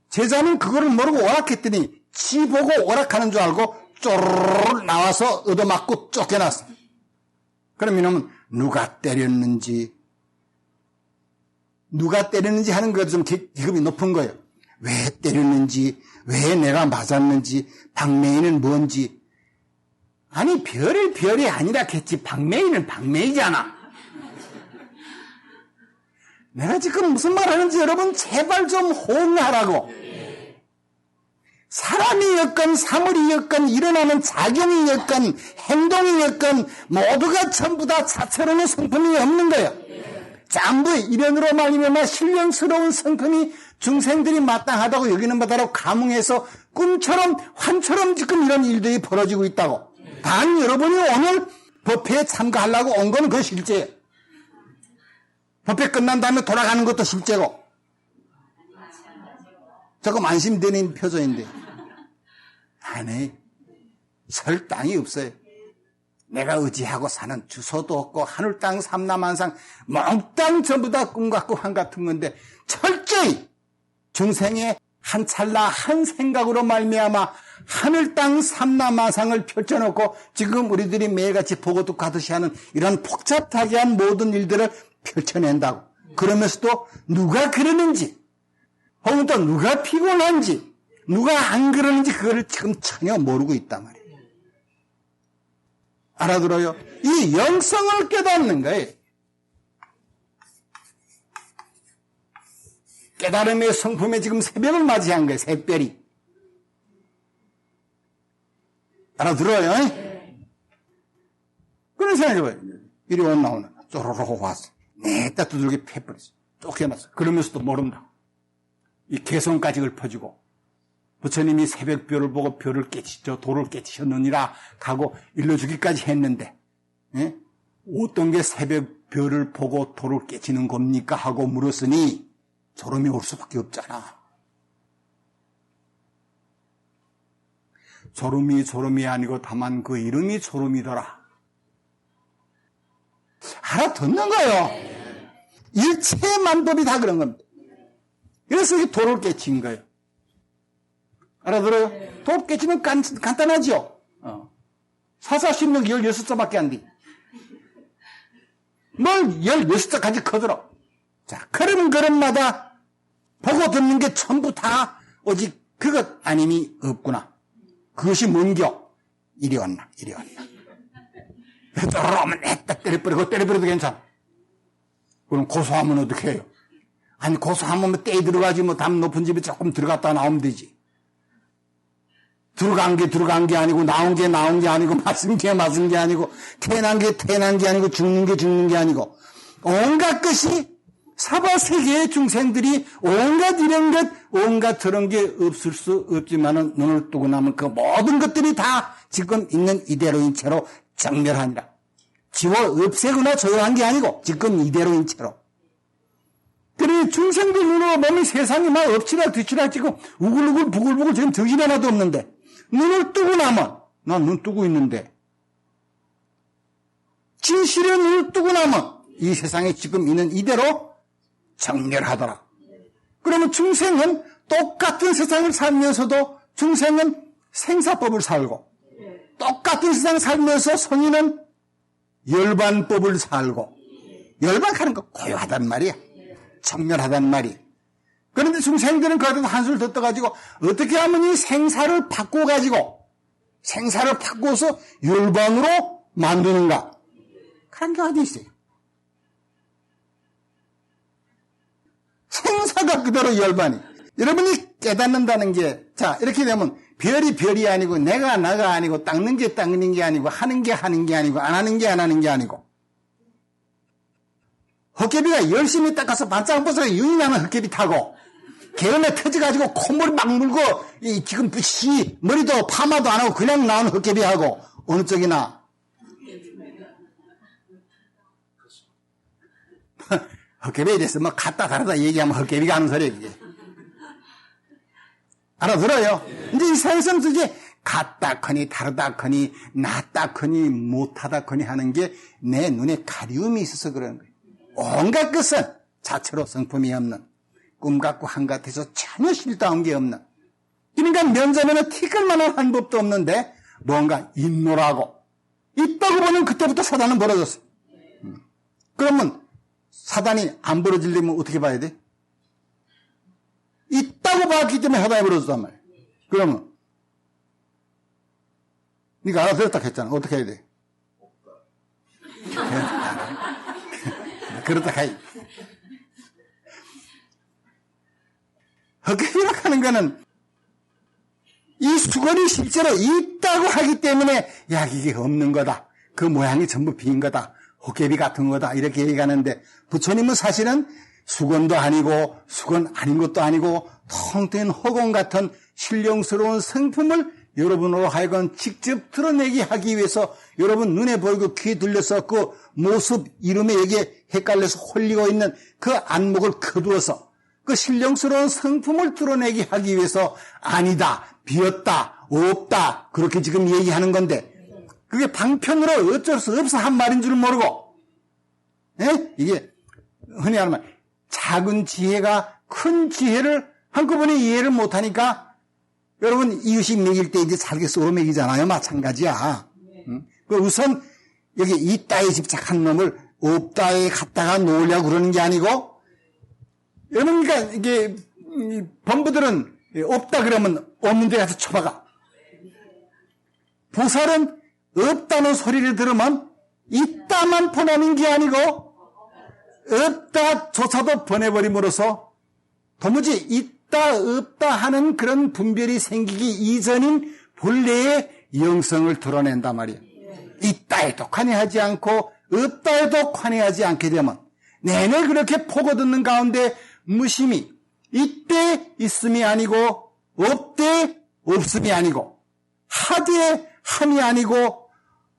제자는 그거를 모르고 오락했더니 지 보고 오락하는 줄 알고 쪼르르 나와서 얻어맞고 쫓겨났어. 그럼 이놈은 누가 때렸는지 하는 것도 좀 기급이 높은 거예요. 왜 때렸는지, 왜 내가 맞았는지, 박매인은 뭔지. 아니, 별이 아니라 했지. 박매인은 박매이잖아. 내가 지금 무슨 말 하는지 여러분 제발 좀 호응하라고. 사람이였건 사물이였건 일어나는 작용이었건 행동이었건 모두가 전부 다 자체로는 성품이 없는 거예요. 전부 이련으로 말미암아 신령스러운 성품이 중생들이 마땅하다고 여기는 바다로 감흥해서 꿈처럼 환처럼 지금 이런 일들이 벌어지고 있다고. 단 여러분이 오늘 법회에 참가하려고 온 건 그 실제예요. 법회 끝난 다음에 돌아가는 것도 실제고. 조금 안심되는 표정인데. 아니, 설 땅이 없어요. 내가 의지하고 사는 주소도 없고 하늘 땅 삼라만상 몽땅 전부 다 꿈 같고 환 같은 건데 철저히 중생의 한 찰나 한 생각으로 말미암아 하늘 땅 삼라만상을 펼쳐놓고 지금 우리들이 매일같이 보고 듣고 하듯이 하는 이런 복잡하게 한 모든 일들을 펼쳐낸다고. 그러면서도 누가 그러는지 혹은 또 누가 피곤한지 누가 안 그러는지 그거를 지금 전혀 모르고 있단 말이에요. 알아들어요? 이 영성을 깨닫는 거예요. 깨달음의 성품에 지금 새벽을 맞이한 거예요. 새별이. 알아들어요? 그런 생각해봐요. 이리 나오는 쪼로록 왔어. 냈다 두들겨 패버렸어. 쫓겨났어. 그러면서도 모른다. 이 개성까지 읊어주고 부처님이 새벽별을 보고 별을 깨치죠. 돌을 깨치셨느니라 하고 일러주기까지 했는데, 예? 어떤 게 새벽별을 보고 돌을 깨치는 겁니까? 하고 물었으니 졸음이 올 수밖에 없잖아. 졸음이 아니고 다만 그 이름이 졸음이더라. 알아듣는 거예요. 일체의 만법이 다 그런 겁니다. 그래서 이게 돌을 깨친 거예요. 알아들어요? 돌 깨치면 간단하죠? 사사십육 16자밖에 안 돼. 뭘 16자까지 커들어. 자, 걸음걸음마다 보고 듣는 게 전부 다 오직 그것 아님이 없구나. 그것이 뭔겨? 이리 왔나. 떠오르면 했다 때려버려도 괜찮아. 그럼 고소하면 어떻게 해요? 아니, 고소하면 떼 들어가지 뭐 담 높은 집에 조금 들어갔다 나오면 되지. 들어간 게 아니고 나온 게 아니고 맞은 게 아니고 태어난 게 아니고 죽는 게 아니고 온갖 것이 사바세계의 중생들이 온갖 이런 것 온갖 저런 게 없을 수 없지만은 눈을 뜨고 나면 그 모든 것들이 다 지금 있는 이대로인 채로 정멸하니라. 지워 없애거나 조용한 게 아니고 지금 이대로인 채로. 그러니 중생들 눈으로 몸이 세상이 막 엎치락 뒤치락 지금 우글우글 부글부글 지금 정신이 하나도 없는데 눈을 뜨고 나면 난 눈 뜨고 있는데 진실의 눈을 뜨고 나면 이 세상에 지금 있는 이대로 정멸하더라. 그러면 중생은 똑같은 세상을 살면서도 중생은 생사법을 살고 똑같은 세상을 살면서 성인은 열반법을 살고 열반하는 거 고요하단 말이야. 정멸하단 말이. 그런데 중생들은 그래도 한술 더 떠가지고 어떻게 하면 이 생사를 바꿔가지고 생사를 바꿔서 열반으로 만드는가? 그런 게 어디 있어요? 생사가 그대로 열반이. 여러분이 깨닫는다는 게, 자, 이렇게 되면 별이 아니고 나가 아니고 닦는 게 아니고 하는 게 아니고 안 하는 게 아니고 헛개비가 열심히 닦아서 반짝 벗어서 윤이 나면 헛개비 타고 개음에 터져가지고 콧물 막 물고 지금 머리도 파마도 안 하고 그냥 나온 헛개비하고 어느 쪽이나 헛개비에 대해서 뭐 같다 다르다 얘기하면 헛개비가 하는 소리예요. 이게. 알아들어요? 이제 이 세상에서 이제 같다 커니 다르다 커니 낫다 커니 못하다 커니 하는 게 내 눈에 가리움이 있어서 그러는 거예요. 온갖 것은 자체로 성품이 없는, 꿈 같고 한같아서 전혀 실다운 게 없는, 그러니까 면전에는 티끌만한 한 법도 없는데 뭔가 있노라고 있다고 보면 그때부터 사단은 벌어졌어. 그러면 사단이 안 벌어지려면 어떻게 봐야 돼? 있다고 봤기 때문에 사단이 벌어졌단 말이야. 그러면 네가 알아들었다 했잖아. 어떻게 해야 돼? 그렇다 해야지. 헛개비라 하는 거는 이 수건이 실제로 있다고 하기 때문에 야 이게 없는 거다. 그 모양이 전부 빈 거다. 헛개비 같은 거다. 이렇게 얘기하는데 부처님은 사실은 수건도 아니고 수건 아닌 것도 아니고 텅 빈 허공 같은 신령스러운 성품을 여러분으로 하여금 직접 드러내게 하기 위해서 여러분 눈에 보이고 귀에 들려서 그 모습 이름에 여기에 헷갈려서 홀리고 있는 그 안목을 거두어서 그 신령스러운 성품을 드러내게 하기 위해서 아니다, 비었다, 없다 그렇게 지금 얘기하는 건데 그게 방편으로 어쩔 수 없어 한 말인 줄 모르고 이게 흔히 하는 말 작은 지혜가 큰 지혜를 한꺼번에 이해를 못하니까 여러분 이웃이 먹일 때 이제 잘게 썰어 먹이잖아요. 마찬가지야. 우선 여기 있다에 집착한 놈을 없다에 갖다가 놓으려고 그러는 게 아니고 여러분 그러니까 이게 범부들은 없다 그러면 없는 데 가서 쳐박아. 보살은 없다는 소리를 들으면 있다만 보내는 게 아니고 없다조차도 보내버림으로써 도무지 있다 없다 하는 그런 분별이 생기기 이전인 본래의 영성을 드러낸단 말이에요. 있다에도 관여하지 않고 없다에도 관여하지 않게 되면 내내 그렇게 포고 듣는 가운데 무심히 있대 있음이 아니고 없대 없음이 아니고 하되 함이 아니고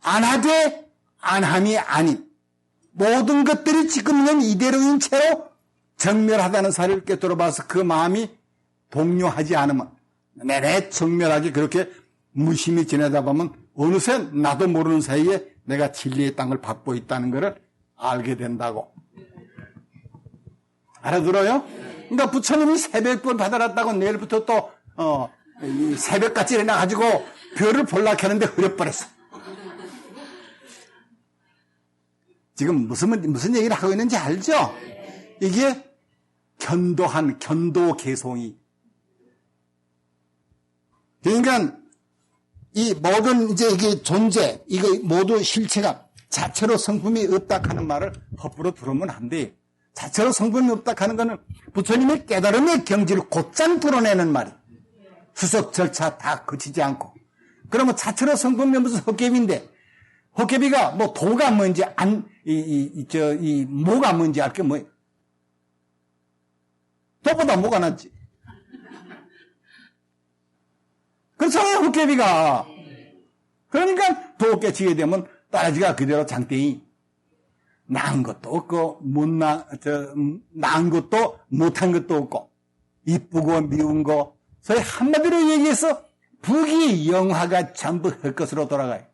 안 하되 안 함이 아닌 모든 것들이 지금 있는 이대로인 채로 정멸하다는 사실을 깨뜨려 봐서 그 마음이 동요하지 않으면 내내 정멸하게 그렇게 무심히 지내다 보면 어느새 나도 모르는 사이에 내가 진리의 땅을 밟고 있다는 것을 알게 된다고. 알아들어요? 그러니까 부처님이 새벽별 받아놨다고 내일부터 또 새벽같이 일어나가지고 별을 볼라 하는데 흐려버렸어. 지금 무슨 얘기를 하고 있는지 알죠? 이게 견도한 견도개송이. 그러니까 이 모든 이제 이게 존재, 이거 모두 실체가 자체로 성품이 없다 하는 말을 허브로 들으면 안 돼요. 자체로 성품이 없다 하는 거는 부처님의 깨달음의 경지를 곧장 드러내는 말이. 수석 절차 다 거치지 않고. 그러면 자체로 성품이 무슨 헛개비인데, 헛개비가 뭐 도가 뭔지 모가 뭔지 알 게 뭐예요? 도보다 모가 낫지. 그렇잖아요, 헛개비가. 그러니까 도께 지게 되면 따라지가 그대로 장땡이. 나은 것도 없고, 나은 것도 못한 것도 없고, 이쁘고 미운 거. 소위 한마디로 얘기해서 부귀영화가 전부 헛것으로 돌아가요.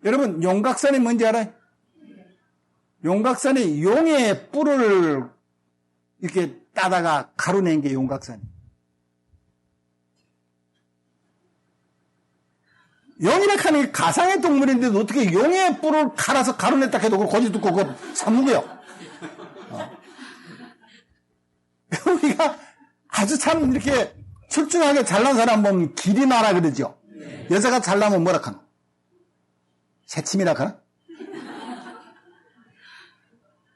여러분, 용각산이 뭔지 알아요? 용각산이 용의 뿔을 이렇게 따다가 가루낸 게 용각산이. 용이라 하는 게 가상의 동물인데도 어떻게 용의 뿔을 갈아서 가루냈다 해도 그걸 고지 듣고 그거 사먹어요. 우리가 아주 참 이렇게 출중하게 잘난 사람 보면 길이 나라 그러죠. 여자가 잘나면 뭐라 하노? 새침이라 하나?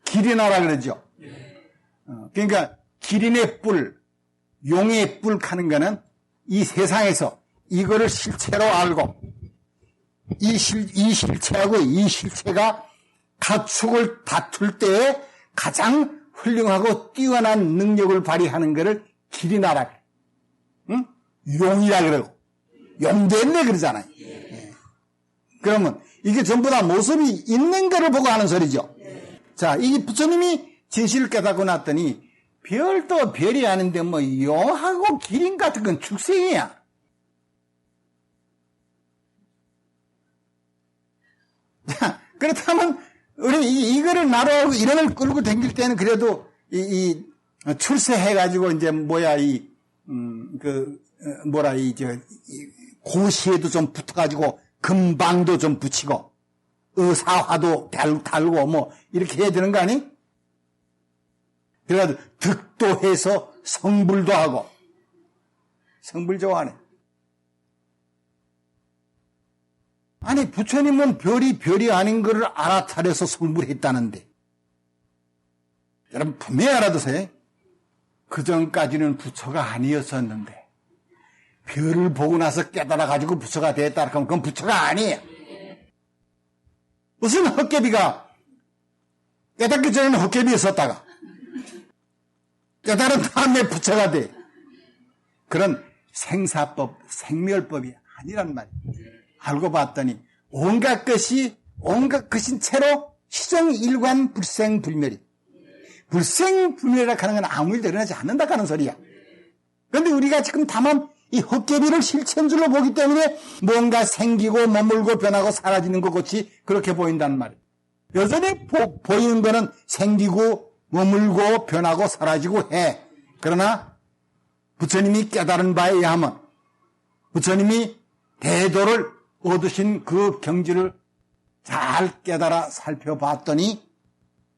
길이 나라 그러죠. 그러니까 기린의 뿔, 용의 뿔 하는 거는 이 세상에서 이거를 실체로 알고 이 실체하고 이 실체가 가축을 다툴 때에 가장 훌륭하고 뛰어난 능력을 발휘하는 것을 기린하라. 응? 용이라 그러고 용됐네 그러잖아요. 그러면 이게 전부 다 모습이 있는 거를 보고 하는 소리죠. 자, 이 부처님이 진실을 깨닫고 났더니 별도 별이 아닌데 뭐 용하고 기린 같은 건 축생이야. 자, 그렇다면 우리 이거를 나라하고 이런을 끌고 다닐 때는 그래도 출세해가지고 이제 고시에도 좀 붙어가지고 금방도 좀 붙이고 의사화도 달고 뭐 이렇게 해야 되는 거 아니? 그래가지고 득도 해서 성불도 하고 성불 좋아하네. 아니 부처님은 별이 아닌 것을 알아차려서 성불했다는데 여러분 분명히 알아두세요. 그 전까지는 부처가 아니었었는데 별을 보고 나서 깨달아가지고 부처가 됐다 그러면 그건 부처가 아니에요. 무슨 헛개비가 깨닫기 전에는 헛개비였었다가 깨달은 다음에 부처가 돼. 그런 생사법, 생멸법이 아니란 말이에요. 알고 봤더니 온갖 것인 채로 시정일관 불생불멸이. 불생불멸이라고 하는 건 아무 일도 일어나지 않는다 하는 소리야. 그런데 우리가 지금 다만 이 헛개비를 실체인 줄로 보기 때문에 뭔가 생기고 머물고 변하고 사라지는 것 같이 그렇게 보인다는 말이에요. 여전히 보이는 거는 생기고 머물고 변하고 사라지고 해. 그러나 부처님이 깨달은 바에 의하면 부처님이 대도를 얻으신 그 경지를 잘 깨달아 살펴봤더니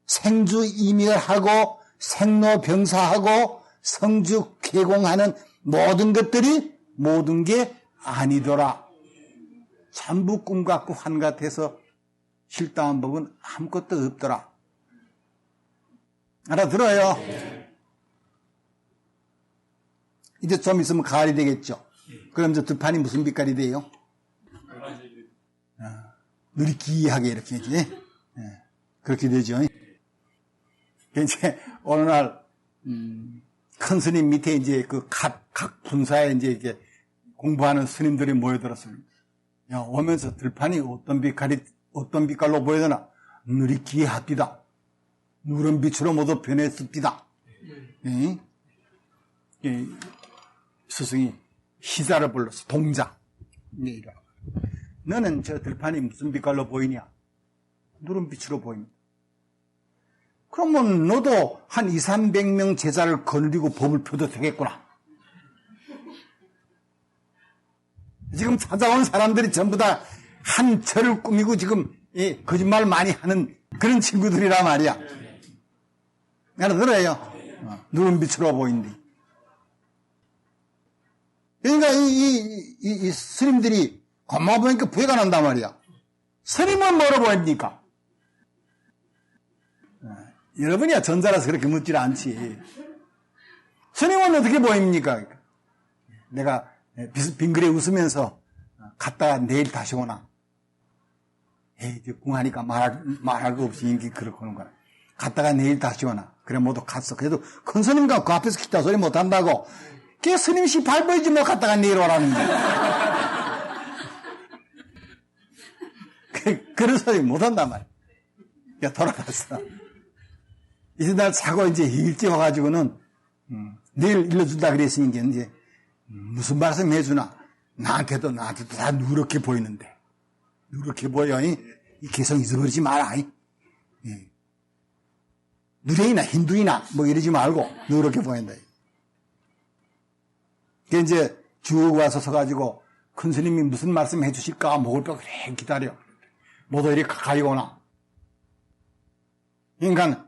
생주이멸하고 생로병사하고 성주쾌공하는 모든 것들이 모든 게 아니더라. 전부 꿈 같고 환 같아서 실당한 법은 아무것도 없더라. 알아들어요? 이제 좀 있으면 가을이 되겠죠. 그럼 이제 들판이 무슨 빛깔이 돼요? 느리끼하게 이렇게 이제 그렇게 되죠. 이제 어느 날 큰 스님 밑에 이제 각 분사에 이제 이렇게 공부하는 스님들이 모여들었어요. 야, 오면서 들판이 어떤 빛깔로 보여드나? 느리끼합디다. 누런 빛으로 모두 변했습니다. 스승이 시자를 불렀어. 동자. 너는 저 들판이 무슨 빛깔로 보이냐? 누런 빛으로 보입니다. 그러면 너도 한 200~300명 제자를 거느리고 법을 펴도 되겠구나. 지금 찾아온 사람들이 전부 다 한 절을 꾸미고 지금 거짓말 많이 하는 그런 친구들이란 말이야. 알아들어요? 누런 빛으로 보인대. 그러니까 이 스님들이 고마워 보니까 부해가 난단 말이야. 스님은 뭐로 보입니까? 여러분이야 전자라서 그렇게 묻질 않지. 스님은 어떻게 보입니까? 내가 빙그레 웃으면서 갔다가 내일 다시 오나? 이제 궁하니까 말할 거 없이 인기 그렇고 하는 거야. 갔다가 내일 다시 오나? 그래 모두 갔어. 그래도 큰 스님과 그 앞에서 기타 소리 못 한다고. 걔 스님 씨 발보이지 뭐 갔다가 내일 오라는 거야. 그런 소리 못 한단 말이야. 야 돌아갔어. 이제 날 자고 이제 일찍 와가지고는 내일 일러준다 그랬으니까 이제 무슨 말씀 해주나? 나한테도 다 누렇게 보이는데. 누렇게 보여. 이 개성 잊어버리지 마라. 누레이나 힌두이나 뭐 이러지 말고 누렇게 보인다. 그게 이제 쭉 와서 서가지고 큰 스님이 무슨 말씀 해주실까 목을 뼈 그래 기다려. 모두 이리 가까이 오나. 그러니까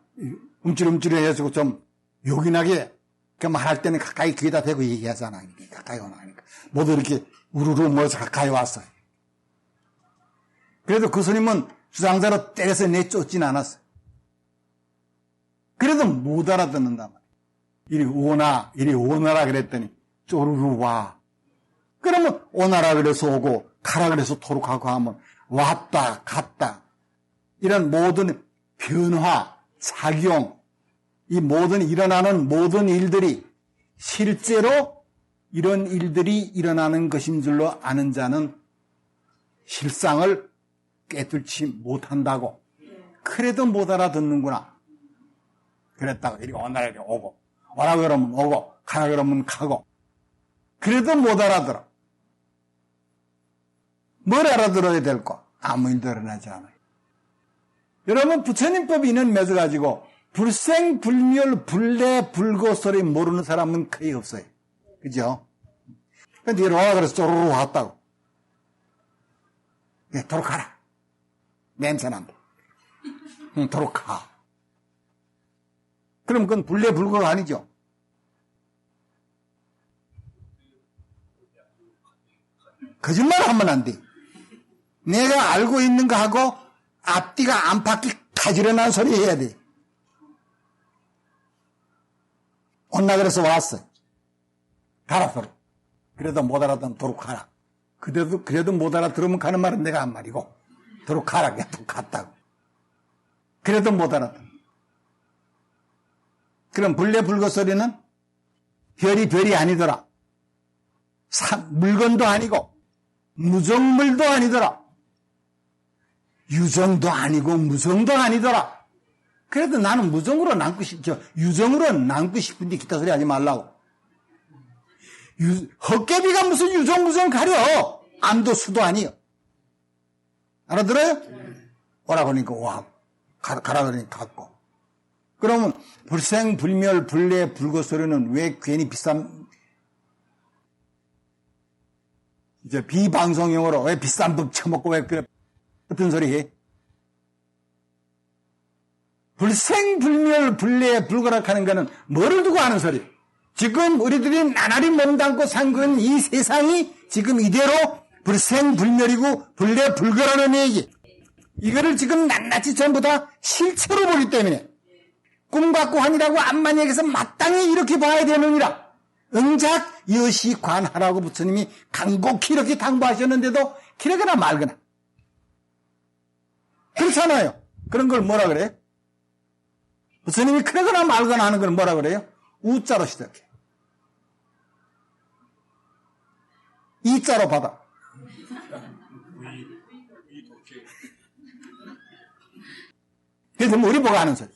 움찔움찔 해가지고 좀 요긴하게 말할 때는 가까이 귀에다 대고 얘기하잖아. 가까이 오나 하니까. 모두 이렇게 우르르 모여서 가까이 왔어요. 그래도 그 스님은 주장자로 때려서 내쫓진 않았어요. 그래도 못 알아듣는단 말이에요. 이리 오너라 그랬더니 쪼르르 와. 그러면 오너라 그래서 오고 가라 그래서 토로 가고 하면 왔다 갔다. 이런 모든 변화, 작용, 이 모든 일어나는 모든 일들이 실제로 이런 일들이 일어나는 것인 줄로 아는 자는 실상을 깨뚫지 못한다고. 그래도 못 알아듣는구나. 그랬다가 이리 오너라 이리 오고 오라 그러면 오고 가라 그러면 가고 그래도 못 알아들어. 뭘 알아들어야 될까? 아무 일도 일어나지 않아요. 여러분 부처님법이 인연 맺어가지고 불생불멸 불례불거설이 모르는 사람은 거의 없어요. 그죠? 근데 이리와 그래서 쪼르르 왔다고. 예, 도로 가라. 냄새 난다. 응, 도로 가. 그럼 그건 불례불거가 아니죠. 거짓말 하면 안 돼. 내가 알고 있는 거 하고 앞뒤가 안팎이 가지런한 소리 해야 돼. 온나 그래서 왔어. 가라, 도로. 그래도 못 알아듣으면 도로 가라. 그래도 못 알아들으면 가는 말은 내가 한 말이고, 도로 가라. 그냥 또 갔다고. 그래도 못 알아듣는. 그럼 불례불거 소리는 별이 아니더라. 물건도 아니고, 무정물도 아니더라. 유정도 아니고, 무정도 아니더라. 그래도 나는 무정으로 남고 싶죠. 유정으로 남고 싶은데 기타 소리 하지 말라고. 헛개비가 무슨 유정 가려. 암도 수도 아니요. 알아들어요? 오라 그러니까 와. 가라 그러니까 갔고. 그러면 불생, 불멸, 불례, 불거 소리는 왜 괜히 비싼, 이제 비방송용으로 왜 비싼 법 쳐먹고 왜 그래. 어떤 소리 해? 불생, 불멸, 불례, 불거락 하는 거는 뭐를 두고 하는 소리? 지금 우리들이 나날이 몸담고 산 건 이 세상이 지금 이대로 불생, 불멸이고 불례, 불거라는 얘기. 이거를 지금 낱낱이 전부 다 실체로 보기 때문에 꿈과 관이라고 암만 얘기해서 마땅히 이렇게 봐야 되느니라. 응작 여시관하라고 부처님이 간곡히 이렇게 당부하셨는데도 기러거나 말거나. 그렇잖아요. 그런 걸 뭐라 그래요? 부처님이 그러거나 말거나 하는 걸 뭐라 그래요? 우자로 시작해. 이자로 받아. 그래서 우리 보고 하는 소리.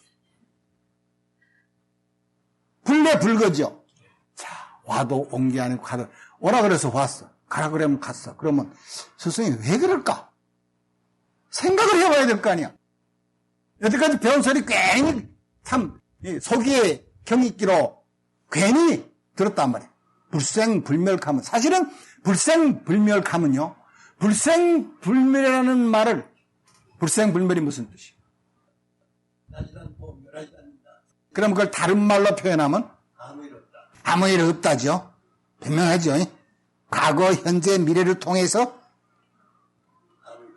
불례불거죠. 자, 와도 온 게 아니고 가다. 오라 그래서 왔어. 가라 그러면 갔어. 그러면 스승이 왜 그럴까? 생각을 해봐야 될 거 아니야. 여태까지 배운 소리 괜히 참 속이에 경있기로 괜히 들었단 말이야. 불생불멸감은 사실은 불생불멸감은요. 불생불멸이라는 말을 불생불멸이 무슨 뜻이에요? 그럼 그걸 다른 말로 표현하면 아무 일 없다죠. 분명하죠. 과거, 현재, 미래를 통해서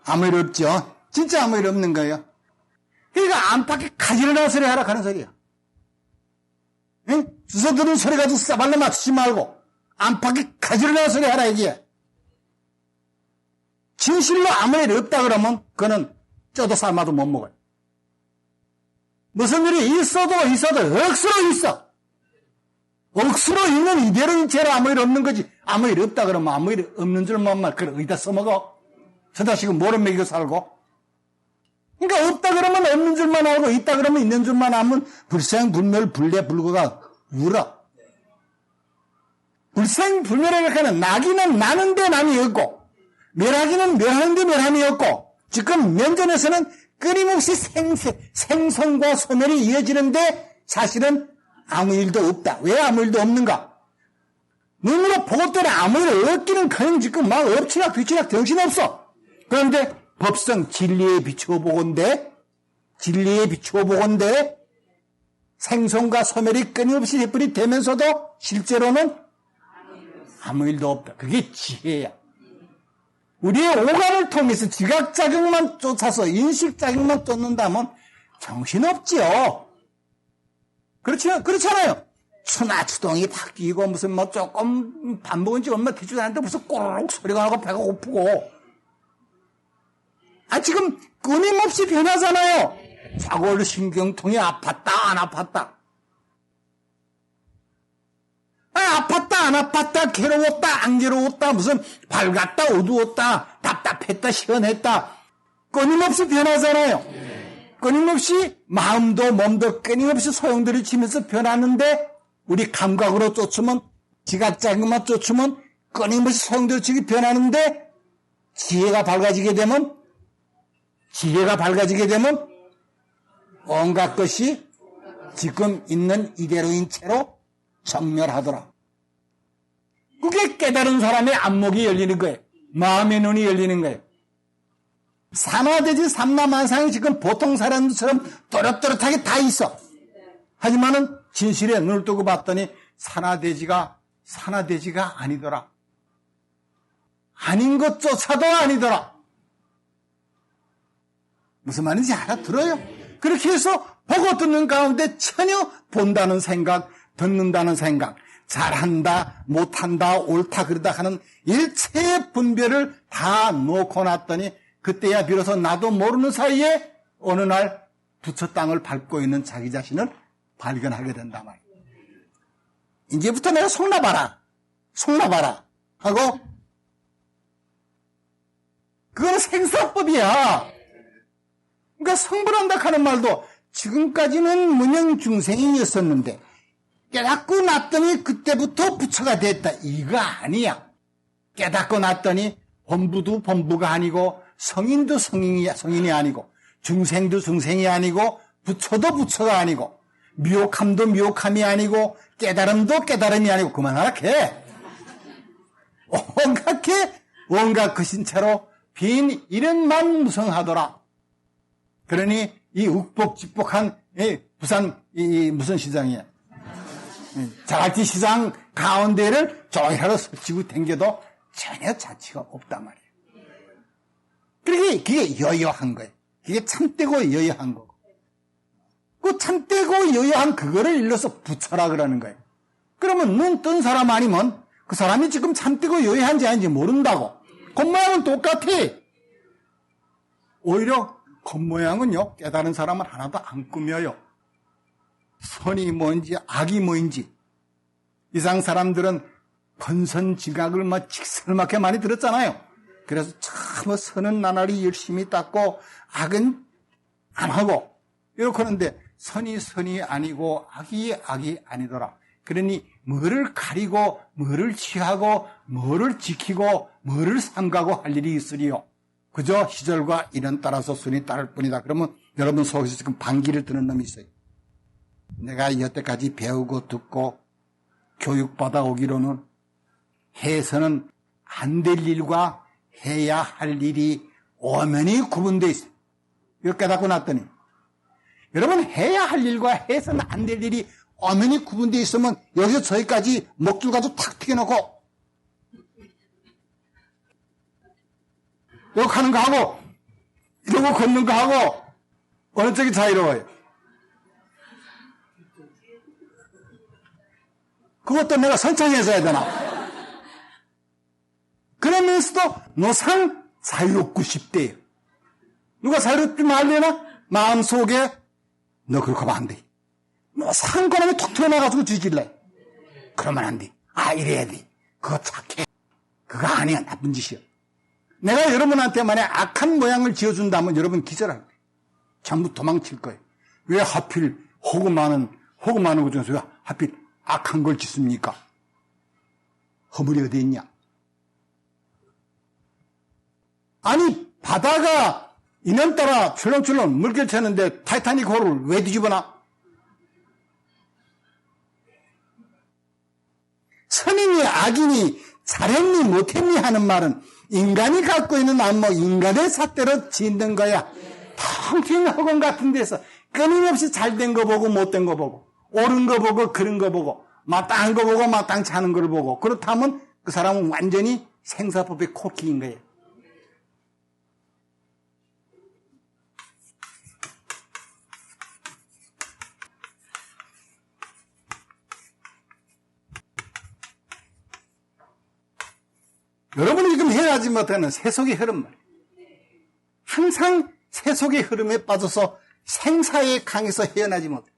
아무 일 없죠. 진짜 아무 일 없는 거예요. 그러니까 안팎에 가지런한 소리 하라 하는 소리야. 주워 들은 소리 가지고 싸발로 맞추지 말고 안팎에 가지런한 소리 하라 이게. 진실로 아무 일 없다 그러면 그거는 쪄도 삶아도 못 먹어요. 무슨 일이 있어도 억수로 있어. 억수로 있는 이대로 인체로 아무 일 없는 거지. 아무 일 없다 그러면 아무 일 없는 줄만 말 그걸 어디다 써먹어? 저 자식은 뭐를 먹이고 살고? 그러니까 없다 그러면 없는 줄만 알고 있다 그러면 있는 줄만 알면 불생불멸 불례불거가 울어. 불생불멸이라고 하는 나기는 나는데 남이 없고 멸하기는 멸하는데 멸함이 없고 지금 면전에서는 끊임없이 생성과 소멸이 이어지는데 사실은 아무 일도 없다. 왜 아무 일도 없는가? 눈으로 보고 때는 아무 일 없기는커녕 지금 막 엎치락 뒤치락 정신없어. 그런데 법성 진리에 비추어 보건대 생성과 소멸이 끊임없이 해버리 되면서도 실제로는 아무 일도 없다. 그게 지혜야. 우리의 오감을 통해서 지각작용만 쫓아서 인식작용만 쫓는다면 정신없지요. 그렇잖아요. 추나추동이 바뀌고 무슨 뭐 조금 밥 먹은 지 얼마 되지도 않는데 무슨 꼬르륵 소리가 나고 배가 고프고. 지금 끊임없이 변하잖아요. 사골신경통이 아팠다 안 아팠다. 아팠다 안 아팠다 괴로웠다 안 괴로웠다 무슨 밝았다 어두웠다 답답했다 시원했다 끊임없이 변하잖아요. 끊임없이 마음도 몸도 끊임없이 소용돌이 치면서 변하는데 우리 감각으로 쫓으면 지각작용만 쫓으면 끊임없이 소용돌이 치기 변하는데 지혜가 밝아지게 되면 온갖 것이 지금 있는 이대로인 채로 정멸하더라. 그게 깨달은 사람의 안목이 열리는 거예요. 마음의 눈이 열리는 거예요. 산화대지 삼라만상이 지금 보통 사람들처럼 또렷또렷하게 다 있어. 하지만은 진실에 눈을 뜨고 봤더니 산화대지가 아니더라. 아닌 것조차도 아니더라. 무슨 말인지 알아들어요? 그렇게 해서 보고 듣는 가운데 전혀 본다는 생각, 듣는다는 생각, 잘한다, 못한다, 옳다, 그러다 하는 일체의 분별을 다 놓고 놨더니 그때야 비로소 나도 모르는 사이에 어느 날 부처 땅을 밟고 있는 자기 자신을 발견하게 된단 말이에요. 이제부터 내가 속나봐라 하고, 그건 생사법이야. 그러니까 성불한다 하는 말도 지금까지는 문영중생이었었는데 깨닫고 났더니 그때부터 부처가 됐다. 이거 아니야. 깨닫고 났더니 범부도 범부가 아니고 성인도 성인이 아니고 중생도 중생이 아니고 부처도 부처가 아니고 미혹함도 미혹함이 아니고 깨달음도 깨달음이 아니고 그만하라 해. 온갖 그 신체로 빈 이름만 무성하더라. 그러니 이 uk복직복한 부산 무슨 시장이야? 자갈치 시장 가운데를 조이하러 설치고 댕겨도 전혀 자취가 없단 말이에요. 그게 여여한 거예요. 그게 참되고 여여한 거고. 그 참되고 여여한 그거를 일러서 부처라 그러는 거예요. 그러면 눈 뜬 사람 아니면 그 사람이 지금 참되고 여여한지 아닌지 모른다고. 겉모양은 똑같아. 오히려 겉모양은요, 깨달은 사람은 하나도 안 꾸며요. 선이 뭔지 악이 뭔지. 이상 사람들은 번선지각을 막 직설맞게 많이 들었잖아요. 그래서 참 선은 나날이 열심히 닦고 악은 안 하고 이렇게 하는데 선이 아니고 악이 아니더라. 그러니 뭐를 가리고 뭐를 취하고 뭐를 지키고 뭐를 삼가고 할 일이 있으리요. 그저 시절과 인연 따라서 순이 따를 뿐이다. 그러면 여러분 속에서 지금 반기를 드는 놈이 있어요. 내가 여태까지 배우고 듣고 교육받아 오기로는 해서는 안 될 일과 해야 할 일이 엄연히 구분되어 있어요. 이거 깨닫고 났더니 여러분 해야 할 일과 해서는 안 될 일이 엄연히 구분되어 있으면 여기서 저기까지 먹줄 가지고 탁 튀겨놓고 이렇게 하는 거 하고 이러고 걷는 거 하고 어느 쪽이 자유로워요? 그것도 내가 선창해서 해야 되나? 그러면서도 노상 자유롭고 싶대요. 누가 자유롭지 말래나? 마음속에 너 그렇게 하면 안 돼. 너 상관없이 톡 튀어나가지고 뒤질래. 그러면 안 돼. 이래야 돼. 그거 착해. 그거 아니야. 나쁜 짓이야. 내가 여러분한테 만약 악한 모양을 지어준다면 여러분 기절할 거예요. 전부 도망칠 거예요. 왜 하필 호구 많은 것 중에서 왜 하필 악한 걸 짓습니까? 허물이 어디 있냐? 아니 바다가 인연따라 출렁출렁 물결 쳤는데 타이타닉 호를 왜 뒤집어놔? 선인이 악인이 잘했니 못했니 하는 말은 인간이 갖고 있는 안목, 인간의 삿대로 짓는 거야. 텅 학원 같은 데서 끊임없이 잘된 거 보고 못된 거 보고 옳은 거 보고 그런 거 보고 마땅한 거 보고 마땅치 않은 걸 보고 그렇다면 그 사람은 완전히 생사법의 코끼인 거예요. 여러분이 지금 헤어나지 못하는 세속의 흐름 말이에요. 항상 세속의 흐름에 빠져서 생사의 강에서 헤어나지 못해요.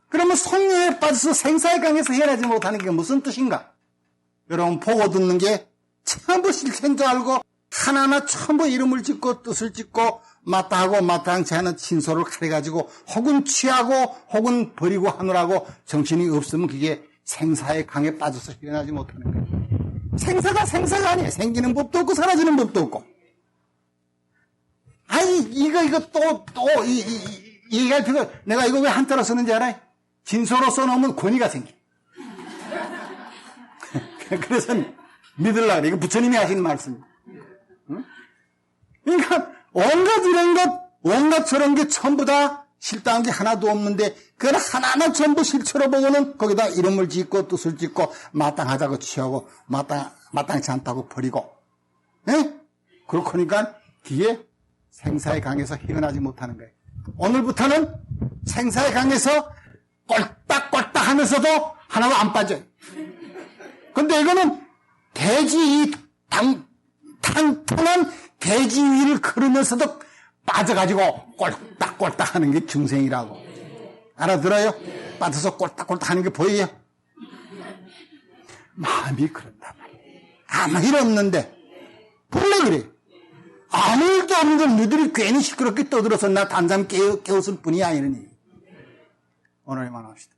그러면 성녀에 빠져서 생사의 강에서 헤어나지 못하는 게 무슨 뜻인가? 여러분 보고 듣는 게 전부 실체인 줄 알고 하나하나 전부 이름을 짓고 뜻을 짓고 마땅하고 마땅치 않은 진소를 가려가지고 혹은 취하고 혹은 버리고 하느라고 정신이 없으면 그게 생사의 강에 빠져서 헤어나지 못하는 거예요. 생사가 아니에요. 생기는 법도 없고 사라지는 법도 없고. 이거 얘기할 필요가, 내가 이거 왜 한자로 쓰는지 알아요? 진소로 써놓으면 권위가 생겨. 그래서 믿으려고 그래. 이거 부처님이 하신 말씀. 응? 그러니까, 온갖 이런 것, 온갖 저런 게 전부 다 실당한 게 하나도 없는데, 그걸 하나하나 전부 실체로 보고는 거기다 이름을 짓고 뜻을 짓고, 마땅하다고 취하고, 마땅치 않다고 버리고, 예? 그렇고 하니까, 그게 생사의 강에서 헤어나지 못하는 거예요. 오늘부터는 생사의 강에서 꼴딱꼴딱 하면서도 하나도 안 빠져요. 근데 이거는 대지, 탕탕한 대지 위를 걸으면서도 빠져가지고 꼴딱꼴딱 하는 게 중생이라고. 알아들어요? 빠져서 꼴딱꼴딱 하는 게 보여요? 마음이 그런단 말이에요. 아무 일 없는데. 원래 그래. 아무 일도 없는데 너희들이 괜히 시끄럽게 떠들어서 나 단잠 깨웠을 뿐이야, 이러니. 오늘 이만 합시다.